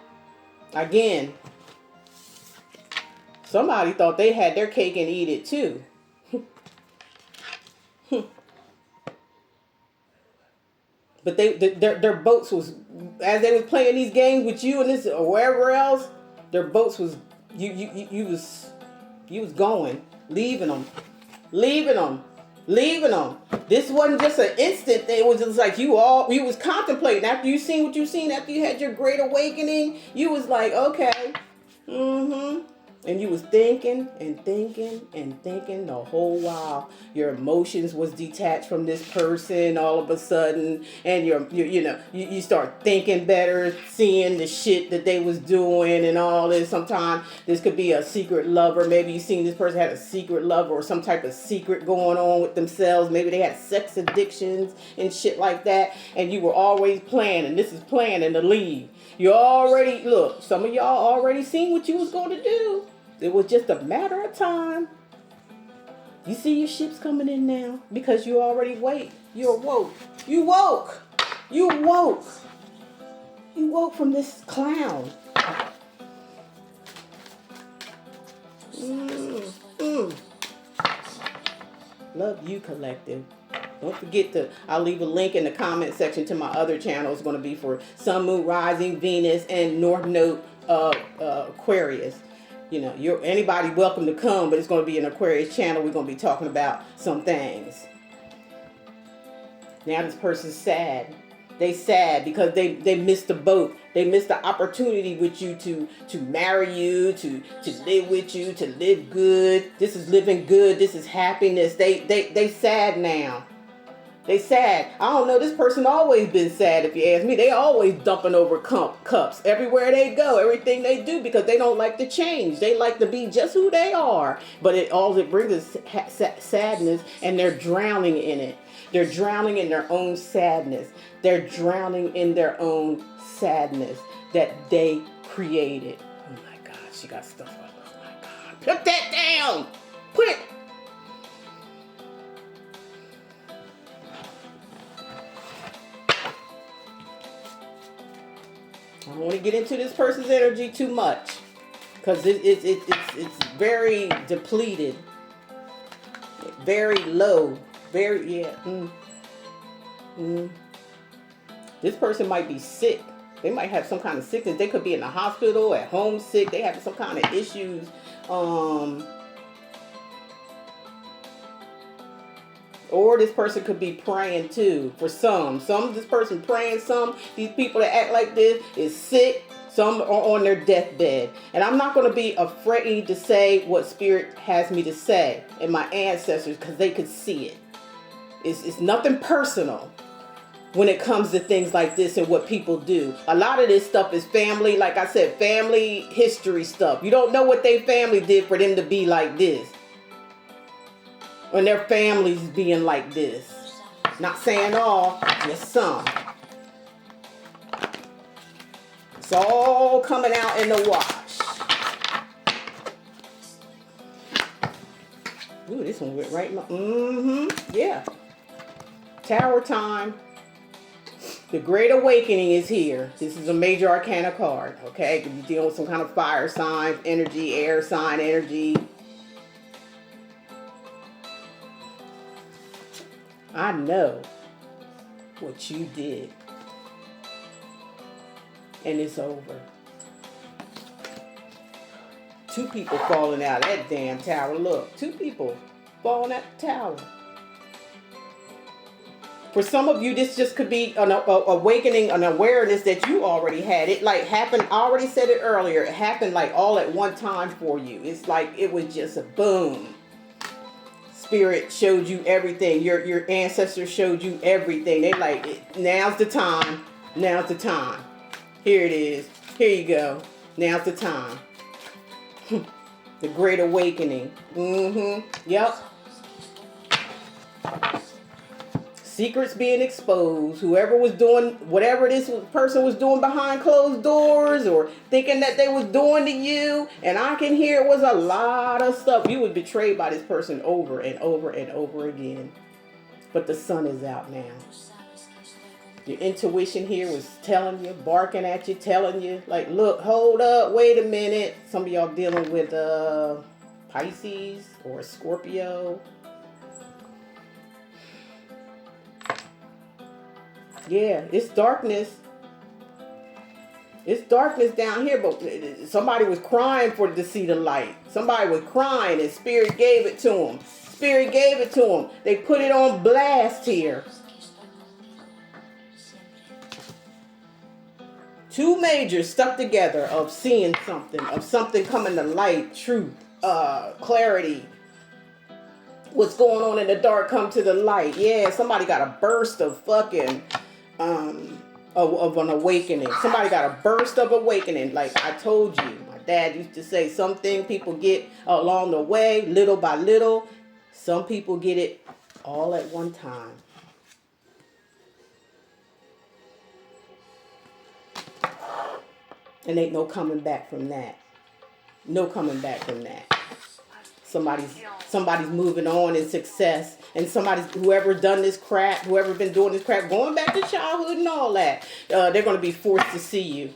Again. Somebody thought they had their cake and eat it too. But their boats was, as they was playing these games with you and this or wherever else, their boats was you was going, leaving them. This wasn't just an instant thing. It was just like you was contemplating after you seen what you seen, after you had your great awakening. You was like, okay, and you was thinking and thinking and thinking the whole while. Your emotions was detached from this person all of a sudden, and you start thinking better, seeing the shit that they was doing and all this. Sometimes this could be a secret lover. Maybe you seen this person had a secret lover or some type of secret going on with themselves. Maybe they had sex addictions and shit like that, and you were always planning. This is planning to leave. You already, look, some of y'all already seen what you was going to do. It was just a matter of time. You see your ships coming in now because you already wait. You awoke. You woke. You woke. You woke from this clown. Love you, collective. Don't forget I'll leave a link in the comment section to my other channel. It's going to be for Sun, Moon, Rising, Venus, and North Node Aquarius. You know, anybody welcome to come, but it's going to be an Aquarius channel. We're going to be talking about some things. Now this person's sad. They sad because they missed the boat. They missed the opportunity with you to marry you, to live with you, to live good. This is living good. This is happiness. They sad now. They sad. I don't know. This person always been sad. If you ask me, they always dumping over cups everywhere they go, everything they do, because they don't like to change. They like to be just who they are. But it brings is sadness, and they're drowning in it. They're drowning in their own sadness. They're drowning in their own sadness that they created. Oh my God, she got stuff like, oh my God. Put that down. Put it. I don't want to get into this person's energy too much because it's very depleted, very low, very This person might be sick. They might have some kind of sickness. They could be in the hospital, at home sick. They have some kind of issues. Or this person could be praying too. For some this person praying. These people that act like this is sick. Some are on their deathbed. And I'm not going to be afraid to say what Spirit has me to say and my ancestors, because they could see it. It's nothing personal. when it comes to things like this and what people do. A lot of this stuff is family, like I said, family history stuff. You don't know what their family did for them to be like this. When their families being like this. Not saying all, just some. It's all coming out in the wash. Ooh, this one went right in my, yeah. Tower time. The Great Awakening is here. This is a major arcana card, okay? You're dealing with some kind of fire sign, energy, air sign, energy. I know what you did. And it's over. 2 people falling out of that damn tower. Look, 2 people falling out the tower. For some of you, this just could be an awakening, an awareness that you already had. It like happened, I already said it earlier, it happened like all at one time for you. It's like it was just a boom. Spirit showed you everything. Your ancestors showed you everything. They like, now's the time. Now's the time. Here it is. Here you go. Now's the time. The Great Awakening. Yep. Secrets being exposed. Whoever was doing whatever this person was doing behind closed doors or thinking that they was doing to you. And I can hear it was a lot of stuff. You was betrayed by this person over and over and over again. But the sun is out now. Your intuition here was telling you, barking at you, telling you, like, look, hold up, wait a minute. Some of y'all dealing with Pisces or Scorpio. Yeah, it's darkness. It's darkness down here, but somebody was crying to see the light. Somebody was crying and Spirit gave it to them. Spirit gave it to them. They put it on blast here. 2 majors stuck together of seeing something, of something coming to light, truth, clarity. What's going on in the dark come to the light. Yeah, somebody got a burst of fucking of an awakening. Somebody got a burst of awakening. Like I told you, my dad used to say, something people get along the way, little by little. Some people get it all at one time. And ain't no coming back from that. No coming back from that. Somebody's moving on in success, and whoever done this crap, whoever been doing this crap, going back to childhood and all that, they're going to be forced to see you.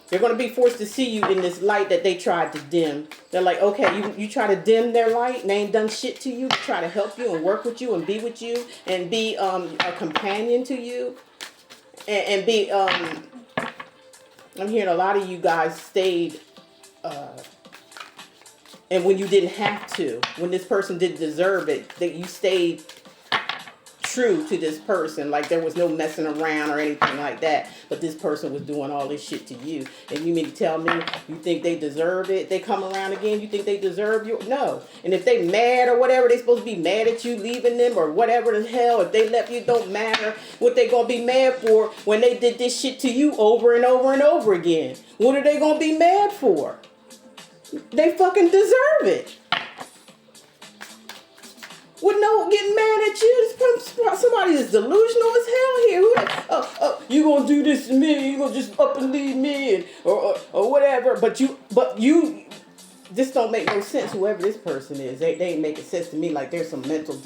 They're going to be forced to see you in this light that they tried to dim. They're like, okay, you try to dim their light, and they ain't done shit to you. Try to help you and work with you and be with you and be a companion to you, and be. I'm hearing a lot of you guys stayed. And when you didn't have to, when this person didn't deserve it, that you stayed true to this person. Like there was no messing around or anything like that. But this person was doing all this shit to you. And you mean to tell me you think they deserve it? They come around again, you think they deserve you? No. And if they mad or whatever, they supposed to be mad at you leaving them or whatever the hell. If they left you, don't matter what they gonna be mad for when they did this shit to you over and over and over again. What are they gonna be mad for? They fucking deserve it. With no getting mad at you, somebody is delusional as hell here. You gonna do this to me? You gonna just up and leave me, and, or whatever? But you, this don't make no sense. Whoever this person is, they ain't making sense to me. Like there's some mental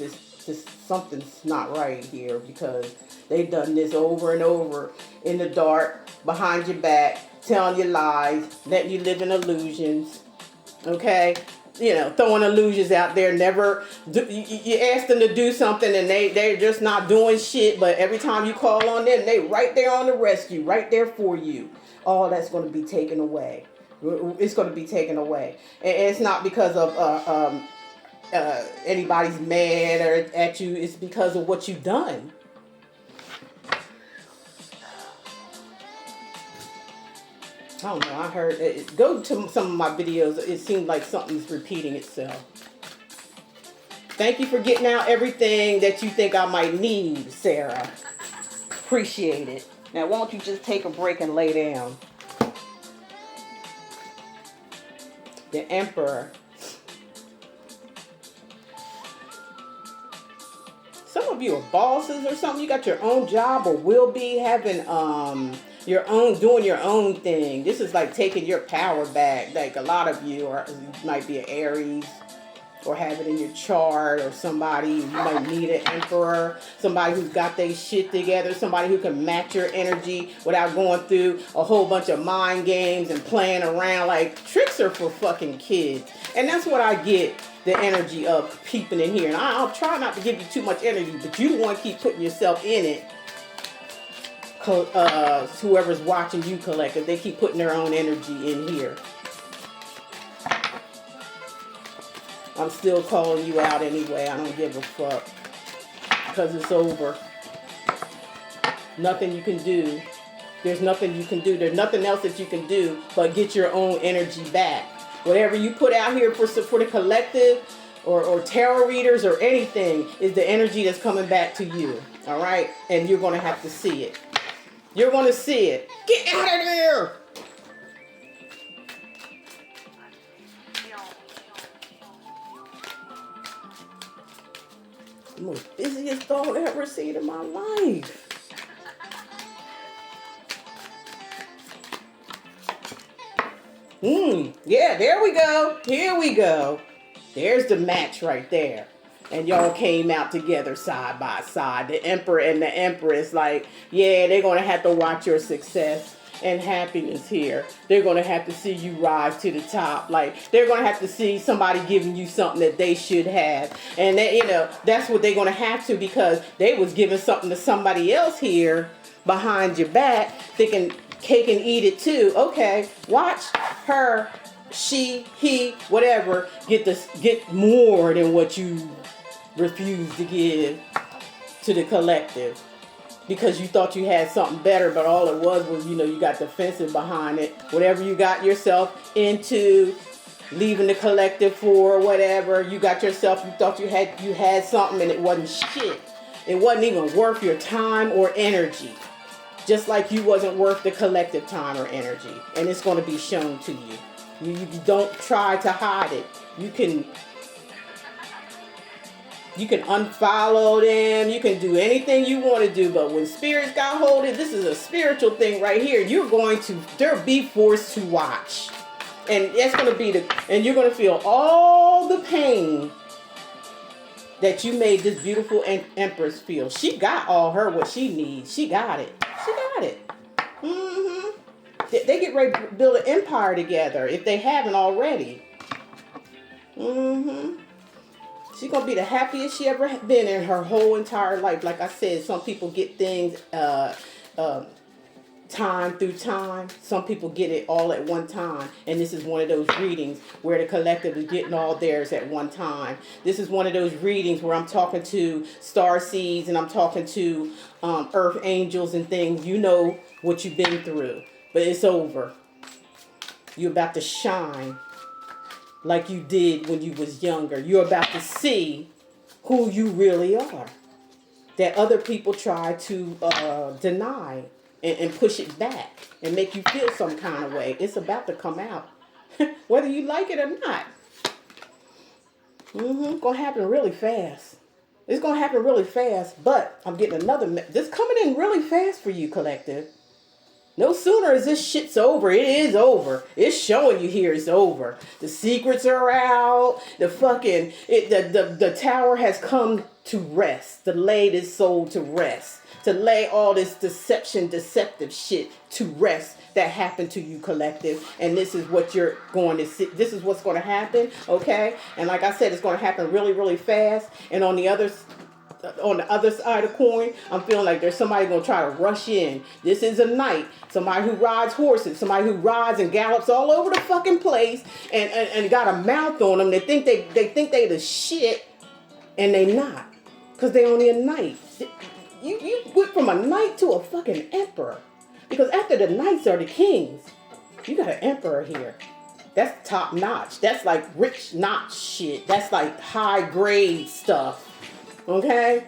something's not right here because they done this over and over in the dark, behind your back, telling you lies, letting you live in illusions. Okay, throwing illusions out there. Never you ask them to do something and they're just not doing shit. But every time you call on them, they right there on the rescue, right there for you. All that's going to be taken away. It's going to be taken away, and it's not because of anybody's mad or at you. It's because of what you've done. I don't know, I heard it. Go to some of my videos. It seemed like something's repeating itself. Thank you for getting out everything that you think I might need, Sarah. Appreciate it. Now, won't you just take a break and lay down? The Emperor. Some of you are bosses or something. You got your own job or will be having your own, doing your own thing. This is like taking your power back. Like a lot of you are, you might be an Aries or have it in your chart, or somebody, you might need an Emperor, somebody who's got their shit together, somebody who can match your energy without going through a whole bunch of mind games and playing around. Like, tricks are for fucking kids. And that's what I get the energy of peeping in here. And I'll try not to give you too much energy, but you want to keep putting yourself in it. Whoever's watching you, collective, they keep putting their own energy in here. I'm still calling you out anyway. I don't give a fuck. Because it's over. Nothing you can do. There's nothing you can do. There's nothing else that you can do but get your own energy back. Whatever you put out here for the collective or tarot readers or anything is the energy that's coming back to you. All right? And you're going to have to see it. You're going to see it. Get out of there! The most busiest dog I've ever seen in my life. Yeah, there we go. Here we go. There's the match right there. And y'all came out together side by side. The Emperor and the Empress, like, yeah, they're going to have to watch your success and happiness here. They're going to have to see you rise to the top. Like, they're going to have to see somebody giving you something that they should have. And, they, you know, that's what they're going to have to, because they was giving something to somebody else here behind your back, thinking cake and eat it too. Okay, watch her, she, he, whatever, get more than what you refuse to give to the collective. Because you thought you had something better, but all it was, you know, you got defensive behind it. Whatever you got yourself into, leaving the collective for, whatever, you got yourself, you thought you had something, and it wasn't shit. It wasn't even worth your time or energy. Just like you wasn't worth the collective time or energy. And it's going to be shown to you. You don't try to hide it. You can unfollow them. You can do anything you want to do. But when spirits got hold of it, this is a spiritual thing right here. They'll be forced to watch. And that's going to be and you're going to feel all the pain that you made this beautiful Empress feel. She got what she needs. She got it. She got it. They get ready to build an empire together if they haven't already. She's going to be the happiest she ever been in her whole entire life. Like I said, some people get things time through time. Some people get it all at one time. And this is one of those readings where the collective is getting all theirs at one time. This is one of those readings where I'm talking to star seeds and I'm talking to earth angels and things. You know what you've been through. But it's over. You're about to shine like you did when you was younger. You're about to see who you really are. That other people try to deny and push it back and make you feel some kind of way. It's about to come out. Whether you like it or not. It's going to happen really fast. It's going to happen really fast. But I'm getting another... This coming in really fast for you, collective. No sooner is this shit's over. It is over. It's showing you here it's over. The secrets are out. The tower has come to rest. To lay this soul to rest. To lay all this deceptive shit to rest that happened to you, collective. And this is what you're going to see. This is what's going to happen, okay? And like I said, it's going to happen really, really fast. And on the other side of the coin, I'm feeling like there's somebody going to try to rush in. This is a knight. Somebody who rides horses. Somebody who rides and gallops all over the fucking place and got a mouth on them. They think they the shit, and they not. Because they only a knight. You went from a knight to a fucking emperor. Because after the knights are the kings, you got an emperor here. That's top notch. That's like rich notch shit. That's like high grade stuff. Okay?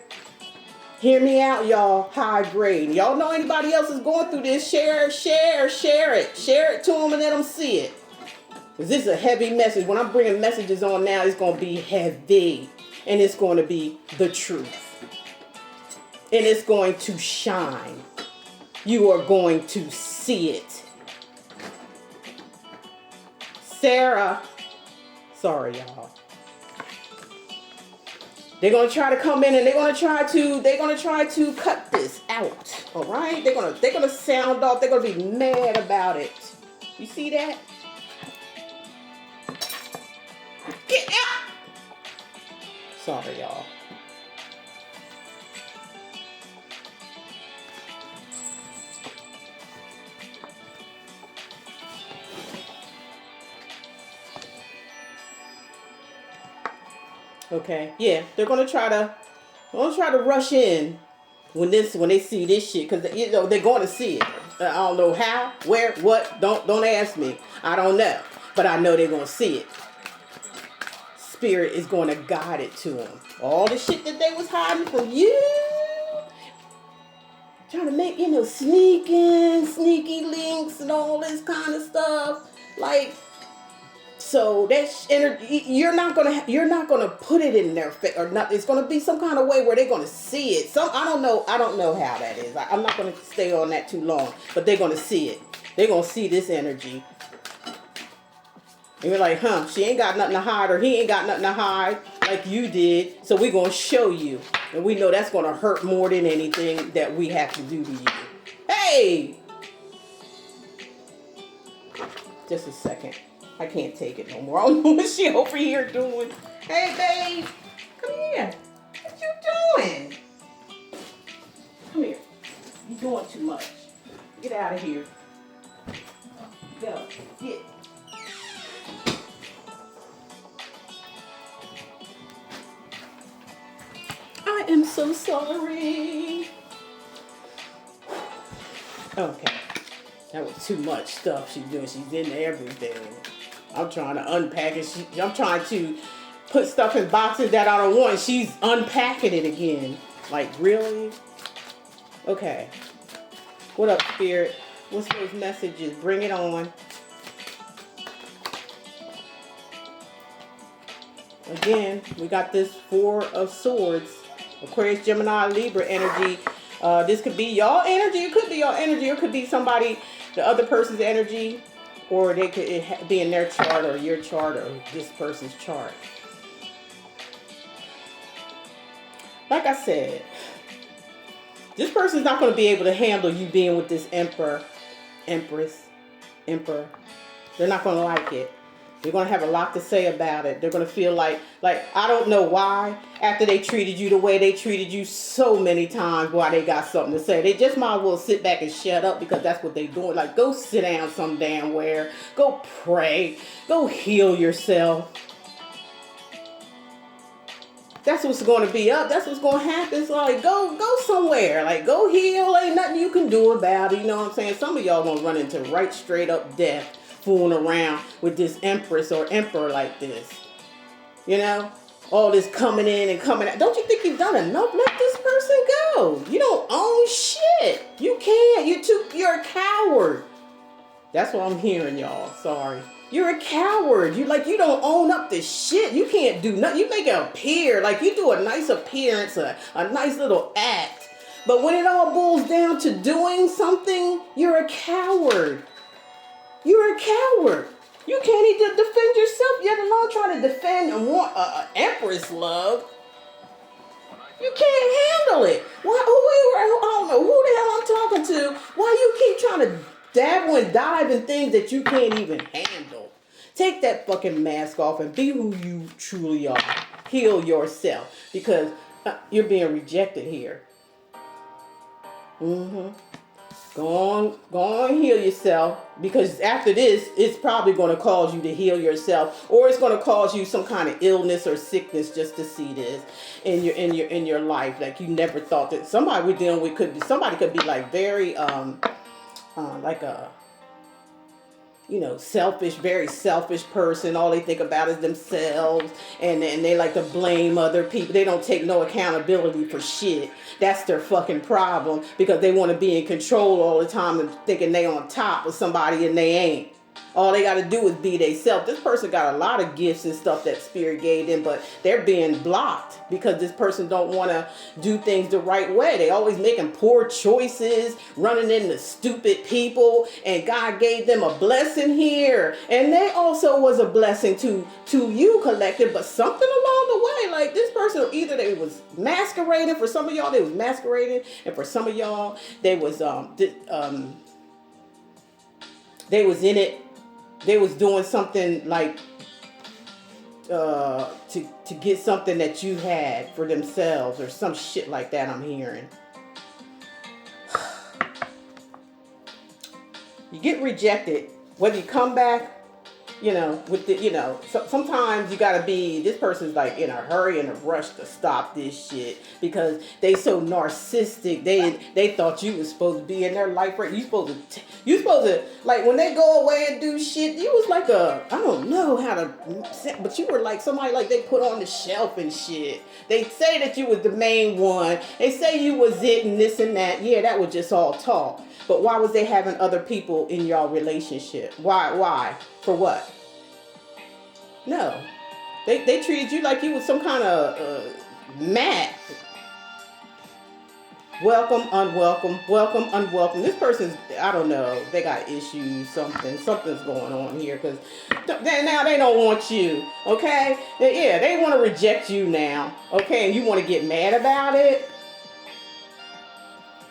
Hear me out, y'all. High grade. Y'all know anybody else is going through this? Share it. Share it. Share it to them and let them see it. Because this is a heavy message. When I'm bringing messages on now, it's going to be heavy. And it's going to be the truth. And it's going to shine. You are going to see it. Sarah. Sorry, y'all. They're gonna try to come in and they're gonna try to cut this out. All right? They're gonna sound off. They're gonna be mad about it. You see that? Get out! Sorry, y'all. Okay, yeah, they're gonna try to rush in when they see this shit, because you know they're going to see it. I don't know how, where, what. Don't ask me. I don't know, but I know they're gonna see it. Spirit is going to guide it to them. All the shit that they was hiding from you, trying to make sneaky links and all this kind of stuff, like. So that's energy. You're not gonna put it in their face or not. It's gonna be some kind of way where they're gonna see it. I don't know how that is. I'm not gonna stay on that too long. But they're gonna see it. They're gonna see this energy. And you're like, she ain't got nothing to hide, or he ain't got nothing to hide like you did. So we're gonna show you, and we know that's gonna hurt more than anything that we have to do to you. Hey, just a second. I can't take it no more. I don't know what she over here doing. Hey, babe. Come here. What you doing? Come here. You're doing too much. Get out of here. Go. Get. I am so sorry. Okay. That was too much stuff she's doing. She's into everything. I'm trying to unpack it. I'm trying to put stuff in boxes that I don't want. She's unpacking it again. Like, really? Okay. What up, Spirit? What's those messages? Bring it on. Again, we got this Four of Swords. Aquarius, Gemini, Libra energy. This could be y'all energy. It could be y'all energy. It could be somebody, the other person's energy. Or they could be in their chart or your chart or this person's chart. Like I said, this person's not going to be able to handle you being with this emperor. They're not going to like it. They're going to have a lot to say about it. They're going to feel like I don't know why, after they treated you the way they treated you so many times, why they got something to say. They just might as well sit back and shut up, because that's what they're doing. Like, go sit down some damn where. Go pray. Go heal yourself. That's what's going to be up. That's what's going to happen. It's like, go somewhere. Like, go heal. Ain't nothing you can do about it. You know what I'm saying? Some of y'all going to run into right straight up death, fooling around with this empress or emperor like this. You know, all this coming in and coming out. Don't you think you've done enough? Let this person go. You don't own shit. You can't. You're a coward. That's what I'm hearing, y'all. Sorry. You're a coward. You don't own up to shit. You can't do nothing. You make it appear like you do a nice appearance, a nice little act. But when it all boils down to doing something, you're a coward. You're a coward. You can't even defend yourself, yet alone trying to defend and want Empress love. You can't handle it. I don't know who the hell I'm talking to. Why you keep trying to dabble and dive in things that you can't even handle? Take that fucking mask off and be who you truly are. Heal yourself, because you're being rejected here. Go on, heal yourself, because after this, it's probably going to cause you to heal yourself, or it's going to cause you some kind of illness or sickness just to see this in your life. Like, you never thought that somebody we're dealing with could be like very like a you know, selfish, very selfish person. All they think about is themselves, and they like to blame other people. They don't take no accountability for shit. That's their fucking problem, because they want to be in control all the time and thinking they on top of somebody and they ain't. All they got to do is be themselves. This person got a lot of gifts and stuff that Spirit gave them, but they're being blocked because this person don't want to do things the right way. They always making poor choices, running into stupid people, and God gave them a blessing here. And they also was a blessing to you, collective, but something along the way, like this person, either they was masquerading. For some of y'all, they was masquerading, and for some of y'all, they was they was in it. They was doing something like to get something that you had for themselves or some shit like that. I'm hearing. You get rejected, whether you come back, you know, with the, you know, sometimes you gotta be, this person's like in a hurry and a rush to stop this shit because they so narcissistic. They thought you was supposed to be in their life, right? You supposed to, like, when they go away and do shit, you was like I don't know how to, but you were like somebody like they put on the shelf and shit. They say that you was the main one. They say you was it and this and that. Yeah, that was just all talk. But why was they having other people in y'all relationship? Why? For what? No. They treated you like you was some kind of mat. Welcome, unwelcome, welcome, unwelcome. This person's, I don't know, they got issues, something's going on here, because now they don't want you, okay? Yeah, they want to reject you now, okay? And you want to get mad about it?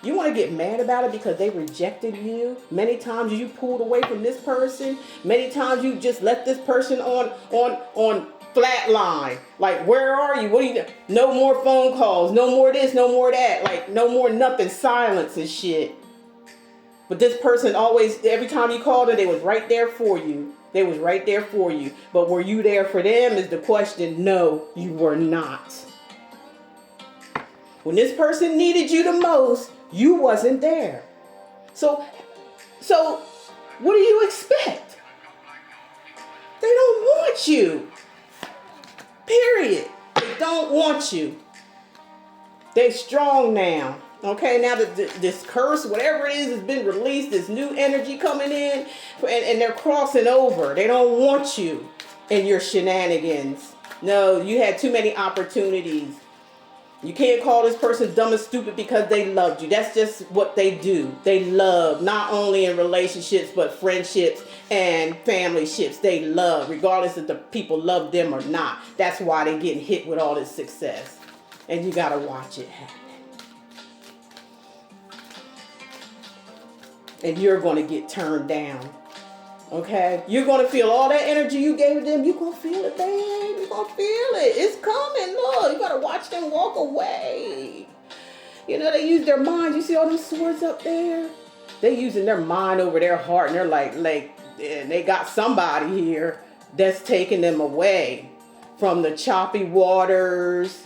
You want to get mad about it because they rejected you? Many times you pulled away from this person. Many times you just left this person on flat line. Like, where are you? What are you doing? No more phone calls. No more this, no more that. Like, no more nothing. Silence and shit. But this person always, every time you called them, they was right there for you. They was right there for you. But were you there for them is the question. No, you were not. When this person needed you the most, you wasn't there. So what do you expect? They don't want you. Period. They don't want you. They strong now. Okay, now that this curse, whatever it is, has been released, this new energy coming in, and they're crossing over. They don't want you and your shenanigans. No, you had too many opportunities. You can't call this person dumb and stupid because they loved you. That's just what they do. They love, not only in relationships, but friendships and family ships. They love, regardless if the people love them or not. That's why they're getting hit with all this success. And you got to watch it happen. And you're going to get turned down. Okay? You're going to feel all that energy you gave them. You're going to feel it, babe. You're going to feel it. It's coming. Look, you got to watch them walk away. You know, they use their mind. You see all those swords up there? They using their mind over their heart. And they're like, they got somebody here that's taking them away from the choppy waters,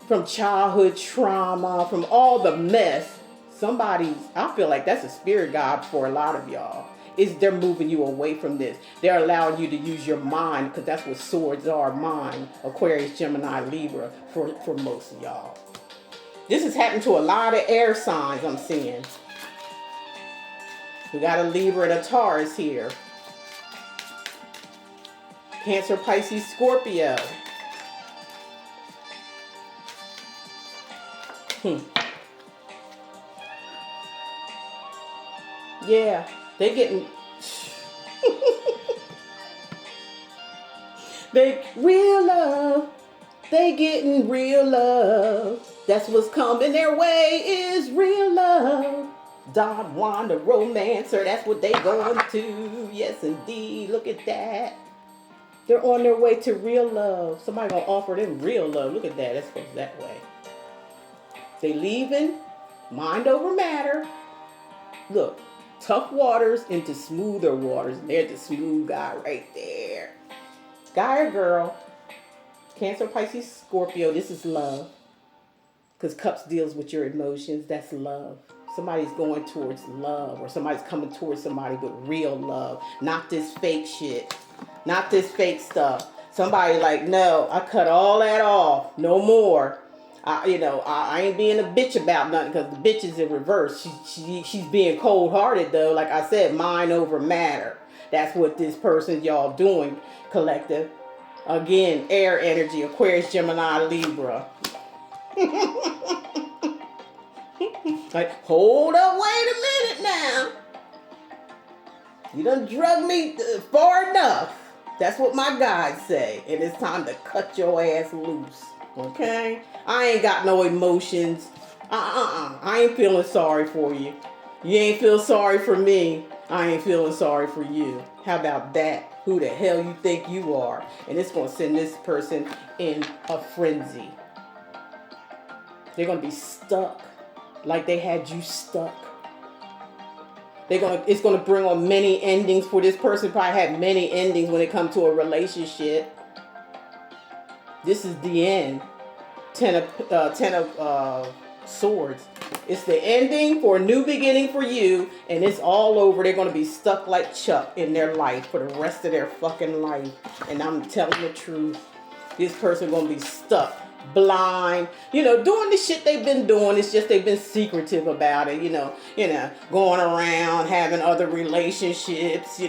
from childhood trauma, from all the mess. I feel like that's a spirit guide for a lot of y'all. They're moving you away from this. They're allowing you to use your mind, because that's what swords are, mind. Aquarius, Gemini, Libra, for most of y'all. This has happened to a lot of air signs I'm seeing. We got a Libra and a Taurus here. Cancer, Pisces, Scorpio. Yeah, they getting they real love. They getting real love. That's what's coming their way is real love. Don Juan, the romancer, that's what they going to. Yes, indeed. Look at that. They're on their way to real love. Somebody gonna offer them real love. Look at that. That's goes that way. They leaving. Mind over matter. Look. Tough waters into smoother waters. And there's the smooth guy right there. Guy or girl. Cancer, Pisces, Scorpio. This is love. Because Cups deals with your emotions. That's love. Somebody's going towards love, or somebody's coming towards somebody with real love. Not this fake shit. Not this fake stuff. Somebody like, no, I cut all that off. No more. I ain't being a bitch about nothing, because the bitch is in reverse. She's being cold-hearted, though. Like I said, mind over matter. That's what this person, y'all, doing, collective. Again, air energy, Aquarius, Gemini, Libra. Like, hold up, wait a minute now. You done drug me far enough. That's what my guides say. And it's time to cut your ass loose. Okay? I ain't got no emotions. I ain't feeling sorry for you. You ain't feel sorry for me. I ain't feeling sorry for you. How about that? Who the hell you think you are? And it's going to send this person in a frenzy. They're going to be stuck like they had you stuck. It's going to bring on many endings for this person. Probably had many endings when it comes to a relationship. This is the end. Ten of Swords. It's the ending for a new beginning for you, and it's all over. They're going to be stuck like Chuck in their life for the rest of their fucking life. And I'm telling the truth. This person going to be stuck, blind, doing the shit they've been doing. It's just they've been secretive about it, going around having other relationships,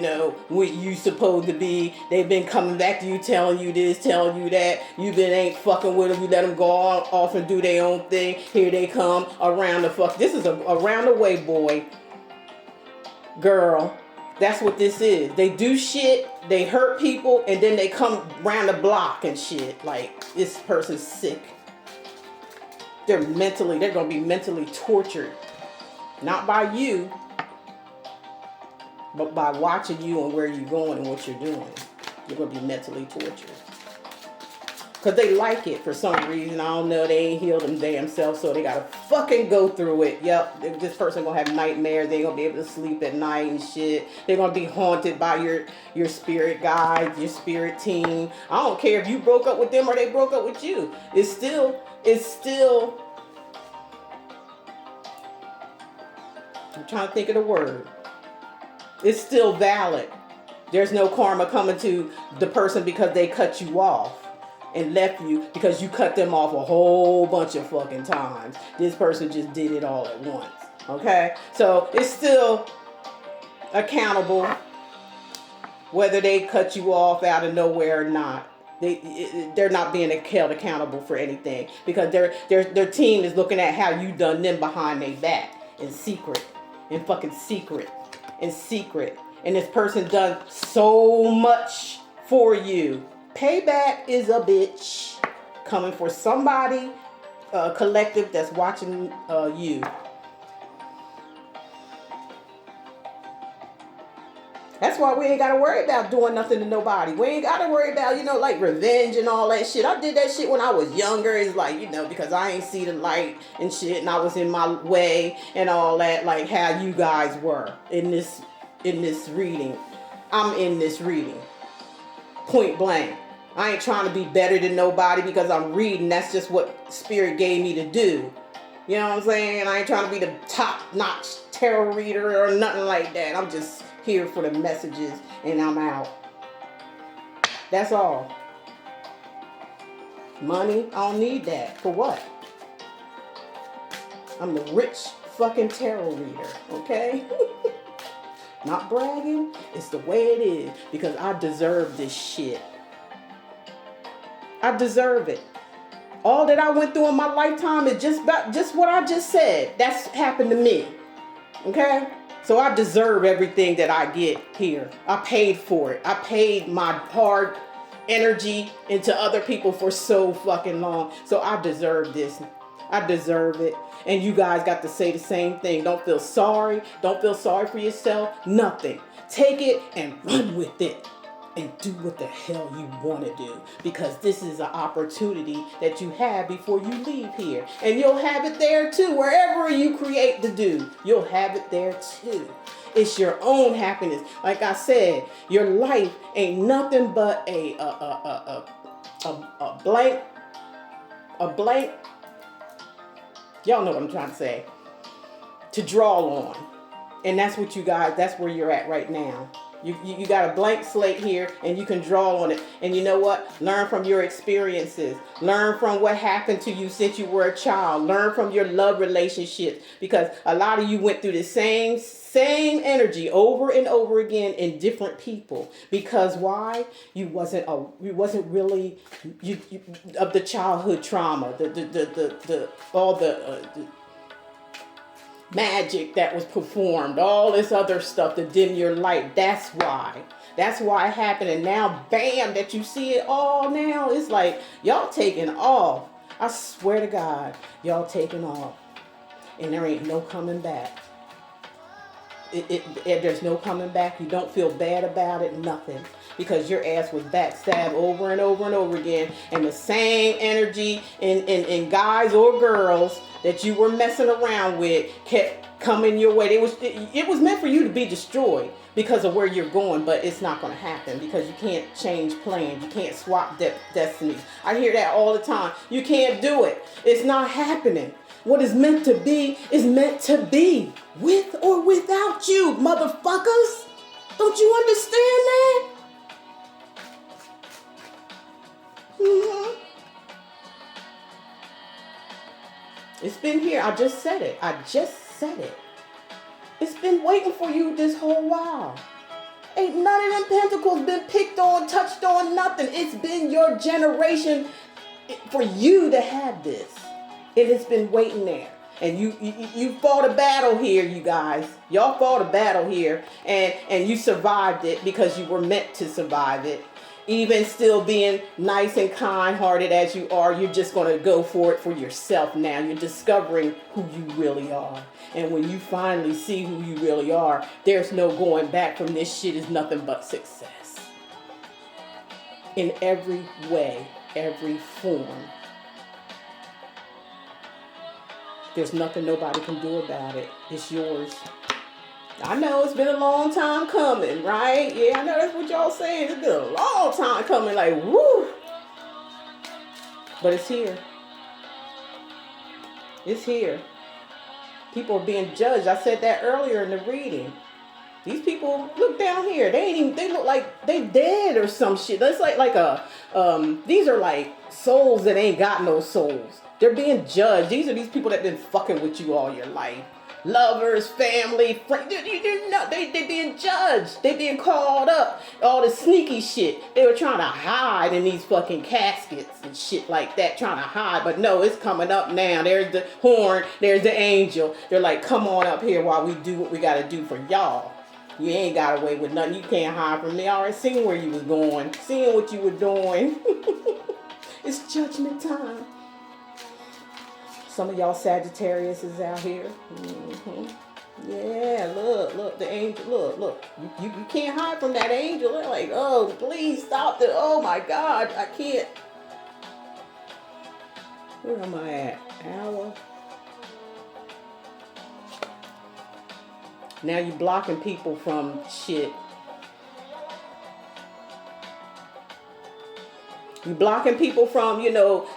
what you supposed to be. They've been coming back to you, telling you this, telling you that. You ain't fucking with them. You let them go off and do their own thing. Here they come around the fuck. This is a around the way, boy, girl. That's what this is. They do shit, they hurt people, and then they come round the block and shit. Like, this person's sick. They're going to be mentally tortured. Not by you, but by watching you and where you're going and what you're doing. You're going to be mentally tortured. Because they like it for some reason. I don't know. They ain't healed them damn self, so they got to fucking go through it. Yep, this person going to have nightmares. They ain't going to be able to sleep at night and shit. They're going to be haunted by your spirit guides, your spirit team. I don't care if you broke up with them or they broke up with you. It's still, I'm trying to think of the word. It's still valid. There's no karma coming to the person because they cut you off and left you because you cut them off a whole bunch of fucking times. This person just did it all at once. Okay? So it's still accountable whether they cut you off out of nowhere or not. They're not being held accountable for anything because their team is looking at how you done them behind their back in secret. In fucking secret. In secret. And this person done so much for you. Payback is a bitch coming for somebody collective that's watching you. That's why we ain't got to worry about doing nothing to nobody. We ain't got to worry about, like revenge and all that shit. I did that shit when I was younger. It's like, because I ain't see the light and shit and I was in my way and all that, like how you guys were in this reading. I'm in this reading. Point blank. I ain't trying to be better than nobody because I'm reading. That's just what Spirit gave me to do. You know what I'm saying? I ain't trying to be the top-notch tarot reader or nothing like that. I'm just here for the messages and I'm out. That's all. Money, I don't need that. For what? I'm the rich fucking tarot reader, okay? Not bragging. It's the way it is because I deserve this shit. I deserve it. All that I went through in my lifetime is just what I just said. That's happened to me. Okay? So I deserve everything that I get here. I paid for it. I paid my hard energy into other people for so fucking long. So I deserve this. I deserve it. And you guys got to say the same thing. Don't feel sorry. Don't feel sorry for yourself. Nothing. Take it and run with it. And do what the hell you want to do. Because this is an opportunity that you have before you leave here. And you'll have it there too. Wherever you create to do, you'll have it there too. It's your own happiness. Like I said, your life ain't nothing but a blank. Y'all know what I'm trying to say. to draw on. And that's what you guys, that's where you're at right now. You got a blank slate here and you can draw on it. And you know what? Learn from your experiences. Learn from what happened to you since you were a child. Learn from your love relationships, because a lot of you went through the same energy over and over again in different people. Because why? You wasn't really of the childhood trauma, all the magic that was performed, all this other stuff that dimmed your light. That's why it happened. And now, bam, that you see it all now, it's like y'all taking off. I swear to God, y'all taking off, and there ain't no coming back. There's no coming back. You don't feel bad about it, nothing, because your ass was backstabbed over and over and over again, and the same energy in guys or girls that you were messing around with kept coming your way. It was meant for you to be destroyed because of where you're going, but it's not going to happen because you can't change plans. You can't swap destinies. I hear that all the time. You can't do it. It's not happening. What is meant to be is meant to be, with or without you, motherfuckers. Don't you understand that? Mm-hmm. It's been here. I just said it. It's been waiting for you this whole while. Ain't none of them pentacles been picked on, touched on, nothing. It's been your generation for you to have this. It has been waiting there. And you fought a battle here, you guys. Y'all fought a battle here. And you survived it because you were meant to survive it. Even still being nice and kind-hearted as you are, you're just going to go for it for yourself now. You're discovering who you really are. And when you finally see who you really are, there's no going back from this shit. Is nothing but success. In every way, every form. There's nothing nobody can do about it. It's yours. I know it's been a long time coming, right? Yeah, I know that's what y'all saying. It's been a long time coming, like, woo. But it's here. It's here. People are being judged. I said that earlier in the reading. These people, look down here. They look like they dead or some shit. That's these are like souls that ain't got no souls. They're being judged. These are these people that been fucking with you all your life. Lovers, family, friends. They're being judged. They being called up. All the sneaky shit. They were trying to hide in these fucking caskets and shit like that. Trying to hide. But no, it's coming up now. There's the horn. There's the angel. They're like, come on up here while we do what we got to do for y'all. You ain't got away with nothing. You can't hide from me. I already seen where you was going. Seeing what you were doing. It's judgment time. Some of y'all Sagittarius is out here. Mm-hmm. Yeah, look, the angel, look. You can't hide from that angel. They're like, oh, please stop it. Oh my God, I can't. Where am I at? Hour. Now you blocking people from shit. You blocking people from,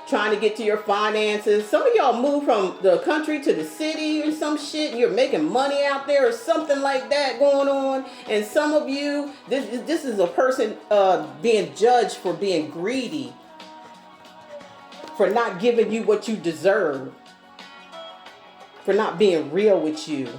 trying to get to your finances. Some of y'all moved from the country to the city or some shit. You're making money out there or something like that going on. And some of you, this is a person being judged for being greedy. For not giving you what you deserve. For not being real with you.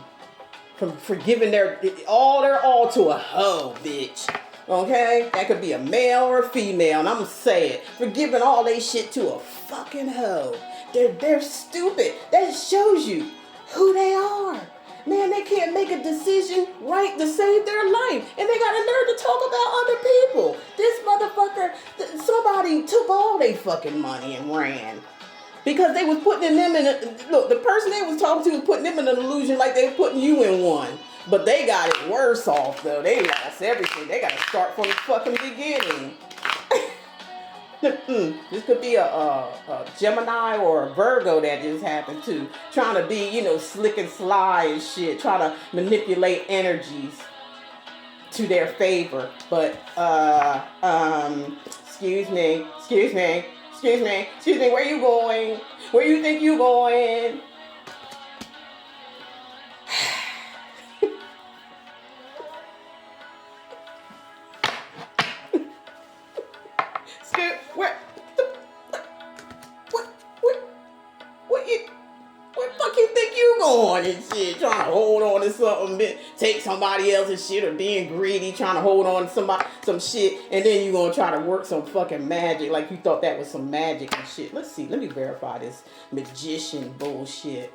For giving their all to a hoe, bitch. Okay? That could be a male or a female, and I'm gonna say it. For giving all they shit to a fucking hoe. They're stupid. That shows you who they are. Man, they can't make a decision right to save their life. And they got a nerve to talk about other people. This motherfucker, somebody took all their fucking money and ran. Because they was putting them look, the person they was talking to was putting them in an illusion like they were putting you in one. But they got it worse off, though. They lost everything. They got to start from the fucking beginning. This could be a Gemini or a Virgo that just happened to. Trying to be, slick and sly and shit. Trying to manipulate energies to their favor. But, excuse me, where you going? Where you think you going? on and shit, trying to hold on to something, take somebody else's shit, or being greedy, trying to hold on to some shit, and then you gonna try to work some fucking magic like you thought that was some magic and shit. Let's see, let me verify this magician bullshit.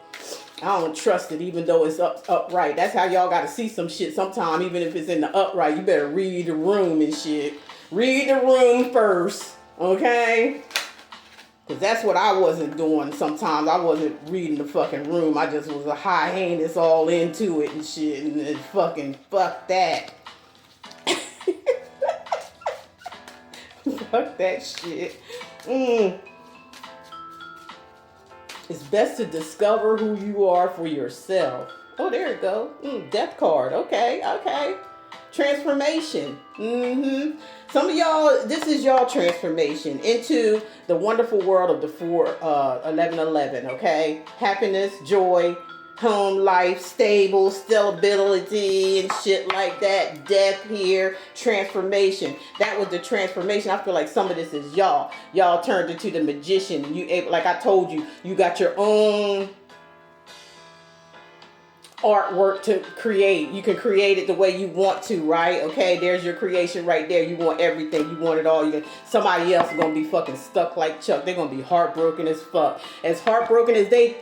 I don't trust it, even though it's upright. That's how y'all gotta see some shit sometime, even if it's in the upright. You better read the room and shit. Read the room first, okay? Because that's what I wasn't doing sometimes. I wasn't reading the fucking room. I just was a high heinous all into it and shit. And then fucking fuck that. Fuck that shit. It's best to discover who you are for yourself. Oh, there it go. Death card. Okay, okay. Transformation. Some of y'all, this is y'all transformation into the wonderful world of the 1111, okay? Happiness, joy, home life, stable, stability, and shit like that. Death here, transformation. That was the transformation. I feel like some of this is y'all. Y'all turned into the magician. You, like I told you, you got your own artwork to create. You can create it the way you want to, right? Okay, there's your creation right there. You want everything. You want it all. Somebody else is gonna be fucking stuck like Chuck. They're gonna be heartbroken as fuck. As heartbroken as they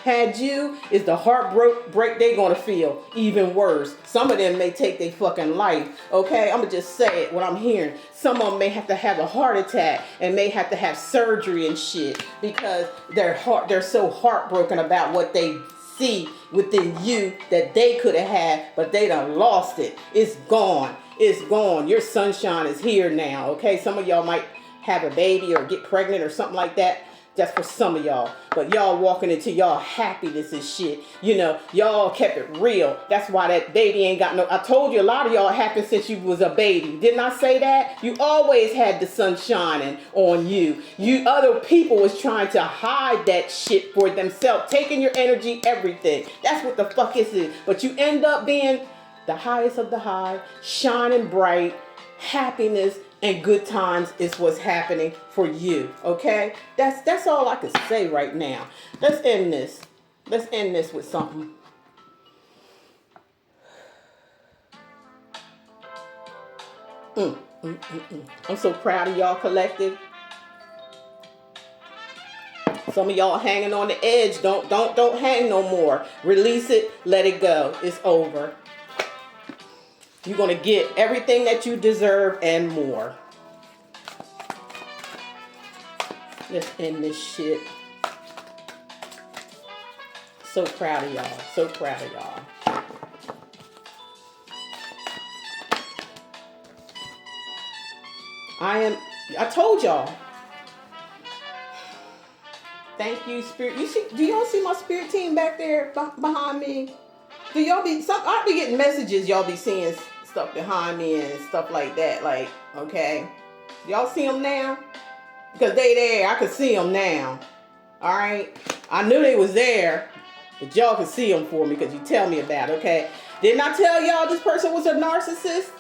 had you, is the heartbreak they gonna feel even worse. Some of them may take their fucking life. Okay, I'm gonna just say it. What I'm hearing, some of them may have to have a heart attack and may have to have surgery and shit because they're so heartbroken about what they see within you that they could have had, but they done lost it. It's gone. It's gone. Your sunshine is here now. Okay, some of y'all might have a baby or get pregnant or something like that. That's for some of y'all. But y'all walking into y'all happiness and shit. You know, y'all kept it real. That's why that baby ain't got no... I told you a lot of y'all happened since you was a baby. Didn't I say that? You always had the sun shining on you. You other people was trying to hide that shit for themselves. Taking your energy, everything. That's what the fuck is it. But you end up being the highest of the high. Shining bright. Happiness and good times is what's happening for you, okay? That's all I could say right now. Let's end this. Let's end this with something. I'm so proud of y'all collective. Some of y'all hanging on the edge. Don't hang no more. Release it. Let it go. It's over. You're going to get everything that you deserve and more. Let's end this shit. So proud of y'all. So proud of y'all. I told y'all. Thank you, Spirit. You see, do y'all see my spirit team back there behind me? Do y'all I'll be getting messages, y'all be seeing stuff behind me and stuff like that. Like, okay. Y'all see them now? Because they there. I could see them now. Alright? I knew they was there. But y'all can see them for me because you tell me about it, okay? Didn't I tell y'all this person was a narcissist?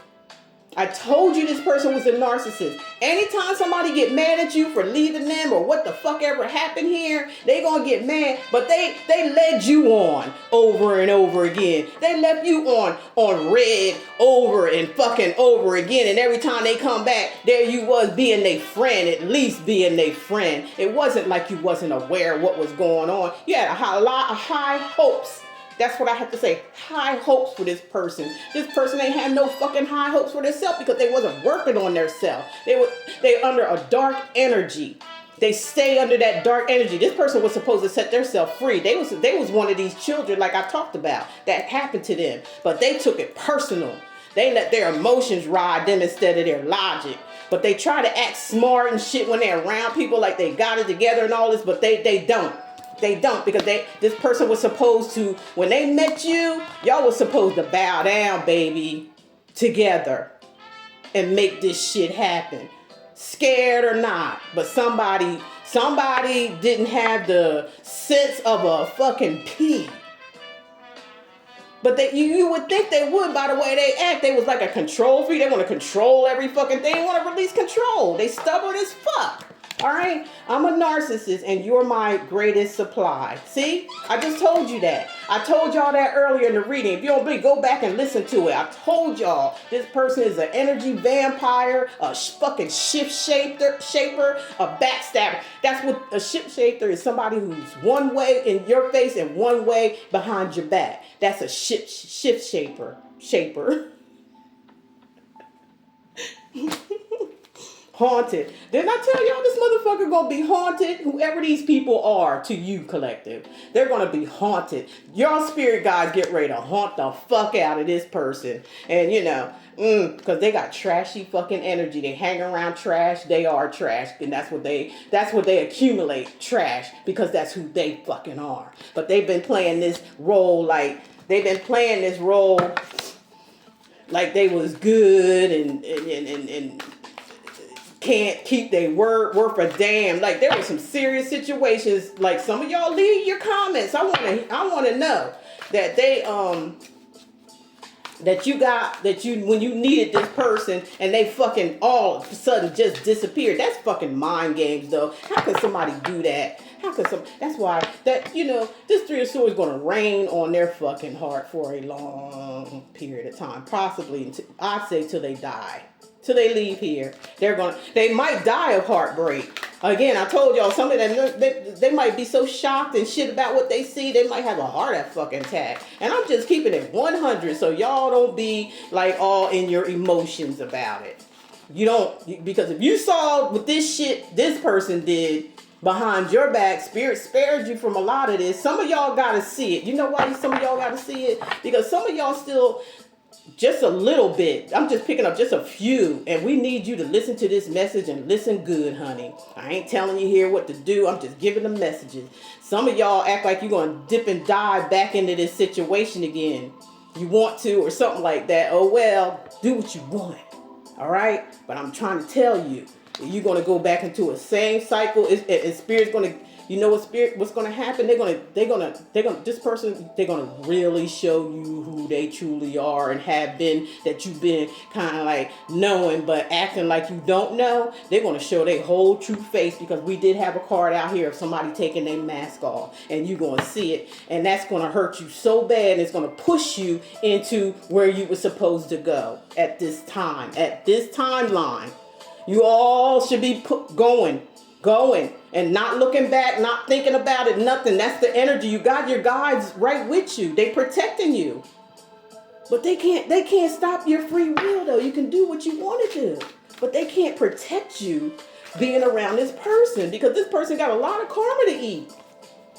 I told you this person was a narcissist. Anytime somebody get mad at you for leaving them or what the fuck ever happened here, they gonna get mad. But they led you on over and over again. They left you on red over and fucking over again. And every time they come back, there you was being their friend, at least being their friend. It wasn't like you wasn't aware of what was going on. You had a lot of high hopes. That's what I have to say. High hopes for this person. This person ain't had no fucking high hopes for themselves because they wasn't working on themselves. They under a dark energy. They stay under that dark energy. This person was supposed to set themselves free. They was one of these children like I talked about that happened to them. But they took it personal. They let their emotions ride them instead of their logic. But they try to act smart and shit when they're around people like they got it together and all this, but they don't. They don't, because this person was supposed to, when they met you, y'all was supposed to bow down, baby, together and make this shit happen. Scared or not, but somebody didn't have the sense of a fucking pea. But you would think they would by the way they act. They was like a control freak. They want to control every fucking thing. They want to release control. They stubborn as fuck. All right, I'm a narcissist and you're my greatest supply. See, I just told you that. I told y'all that earlier in the reading. If you don't believe, go back and listen to it. I told y'all this person is an energy vampire, a fucking shift shaper, a backstabber. That's what a shift shaper is. Somebody who's one way in your face and one way behind your back. That's a shift shaper. Haunted. Didn't I tell y'all this motherfucker gonna be haunted? Whoever these people are to you, collective, they're gonna be haunted. Y'all spirit guides get ready to haunt the fuck out of this person. And you know, because they got trashy fucking energy. They hang around trash. They are trash, and that's what they accumulate, trash, because that's who they fucking are. But they've been playing this role like they was good and can't keep their word worth a damn. Like there were some serious situations. Like some of y'all leave your comments. I want to know that they that you when you needed this person and they fucking all of a sudden just disappeared. That's fucking mind games though. How could somebody do that? That's why that, you know, this Three of Swords is going to rain on their fucking heart for a long period of time. Possibly, I'd say till they die. Till they leave here. They might die of heartbreak. Again, I told y'all something that they might be so shocked and shit about what they see, they might have a heart attack. And I'm just keeping it 100 so y'all don't be like all in your emotions about it. You don't, because if you saw what this shit this person did behind your back, spirit spared you from a lot of this. Some of y'all gotta see it. You know why some of y'all gotta see it? Because some of y'all still just a little bit. I'm just picking up just a few, and we need you to listen to this message and listen good, honey. I ain't telling you here what to do. I'm just giving the messages. Some of y'all act like you're going to dip and dive back into this situation again. You want to or something like that. Oh, well, do what you want. All right? But I'm trying to tell you, you're going to go back into a same cycle. And Spirit's going to, you know what's going to happen? They're going to really show you who they truly are and have been, that you've been kind of like knowing, but acting like you don't know. They're going to show their whole true face, because we did have a card out here of somebody taking their mask off, and you're going to see it. And that's going to hurt you so bad. And it's going to push you into where you were supposed to go at this time, at this timeline. You all should be going and not looking back, not thinking about it, nothing. That's the energy. You got your guides right with you. They protecting you. But they can't stop your free will though. You can do what you want to do. But they can't protect you being around this person, because this person got a lot of karma to eat.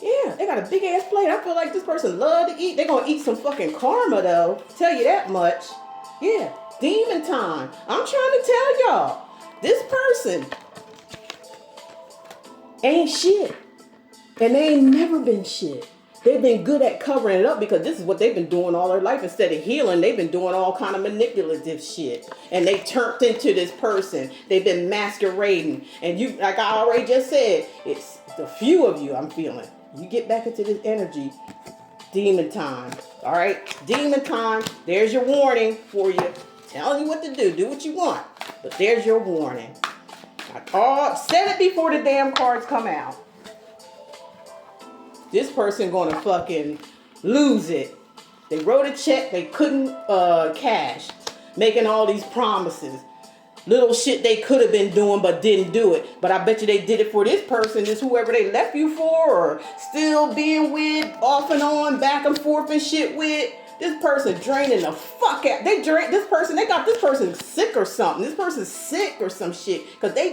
Yeah, they got a big ass plate. I feel like this person love to eat. They're going to eat some fucking karma though. Tell you that much. Yeah, demon time. I'm trying to tell y'all. This person ain't shit. And they ain't never been shit. They've been good at covering it up, because this is what they've been doing all their life. Instead of healing, they've been doing all kind of manipulative shit. And they turned into this person. They've been masquerading. And you, like I already just said, it's the few of you I'm feeling. You get back into this energy. Demon time. All right? Demon time. There's your warning for you. Telling you what to do. Do what you want. But there's your warning. I said it before the damn cards come out. This person gonna fucking lose it. They wrote a check they couldn't cash. Making all these promises. Little shit they could have been doing but didn't do it. But I bet you they did it for this person. This whoever they left you for, or still being with, off and on, back and forth and shit with. This person draining the fuck out. They got this person sick or something. This person's sick or some shit. Because they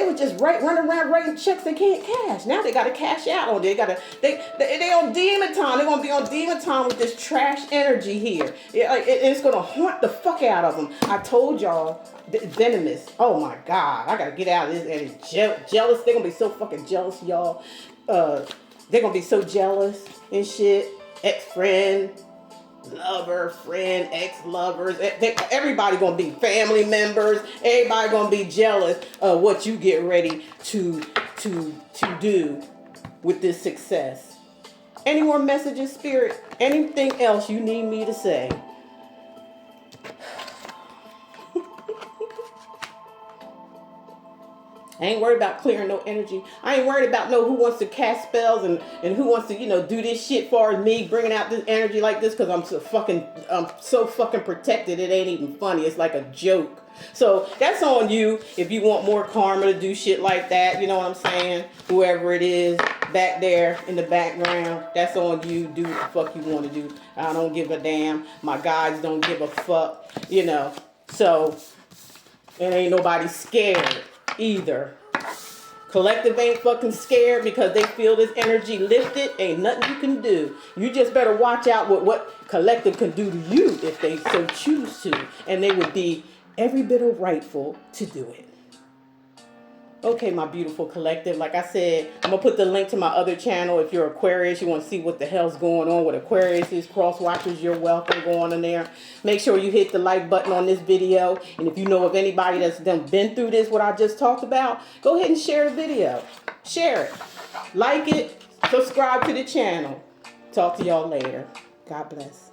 were just running around writing checks they can't cash. Now they got to cash out on it. They on demon time. They're going to be on demon time with this trash energy here. It's going to haunt the fuck out of them. I told y'all. Venomous. Oh my God. I got to get out of this energy. Jealous. They're going to be so fucking jealous, y'all. They're going to be so jealous and shit. Ex-friend, lover, friend, ex-lovers. Everybody gonna be family members. Everybody gonna be jealous of what you get ready to do with this success. Any more messages, Spirit? Anything else you need me to say? I ain't worried about clearing no energy. I ain't worried about who wants to cast spells and who wants to, do this shit for me, bringing out this energy like this, because I'm so fucking protected. It ain't even funny. It's like a joke. So that's on you if you want more karma to do shit like that. You know what I'm saying? Whoever it is back there in the background, that's on you. Do what the fuck you want to do. I don't give a damn. My guides don't give a fuck. So it ain't nobody scared either. Collective ain't fucking scared because they feel this energy lifted. Ain't nothing you can do. You just better watch out with what collective can do to you if they so choose to. And they would be every bit of rightful to do it. Okay, my beautiful collective. Like I said, I'm going to put the link to my other channel. If you're Aquarius, you want to see what the hell's going on with Aquarius is, cross watchers, you're welcome. Go on in there. Make sure you hit the like button on this video. And if you know of anybody that's been through this, what I just talked about, go ahead and share the video. Share it. Like it. Subscribe to the channel. Talk to y'all later. God bless.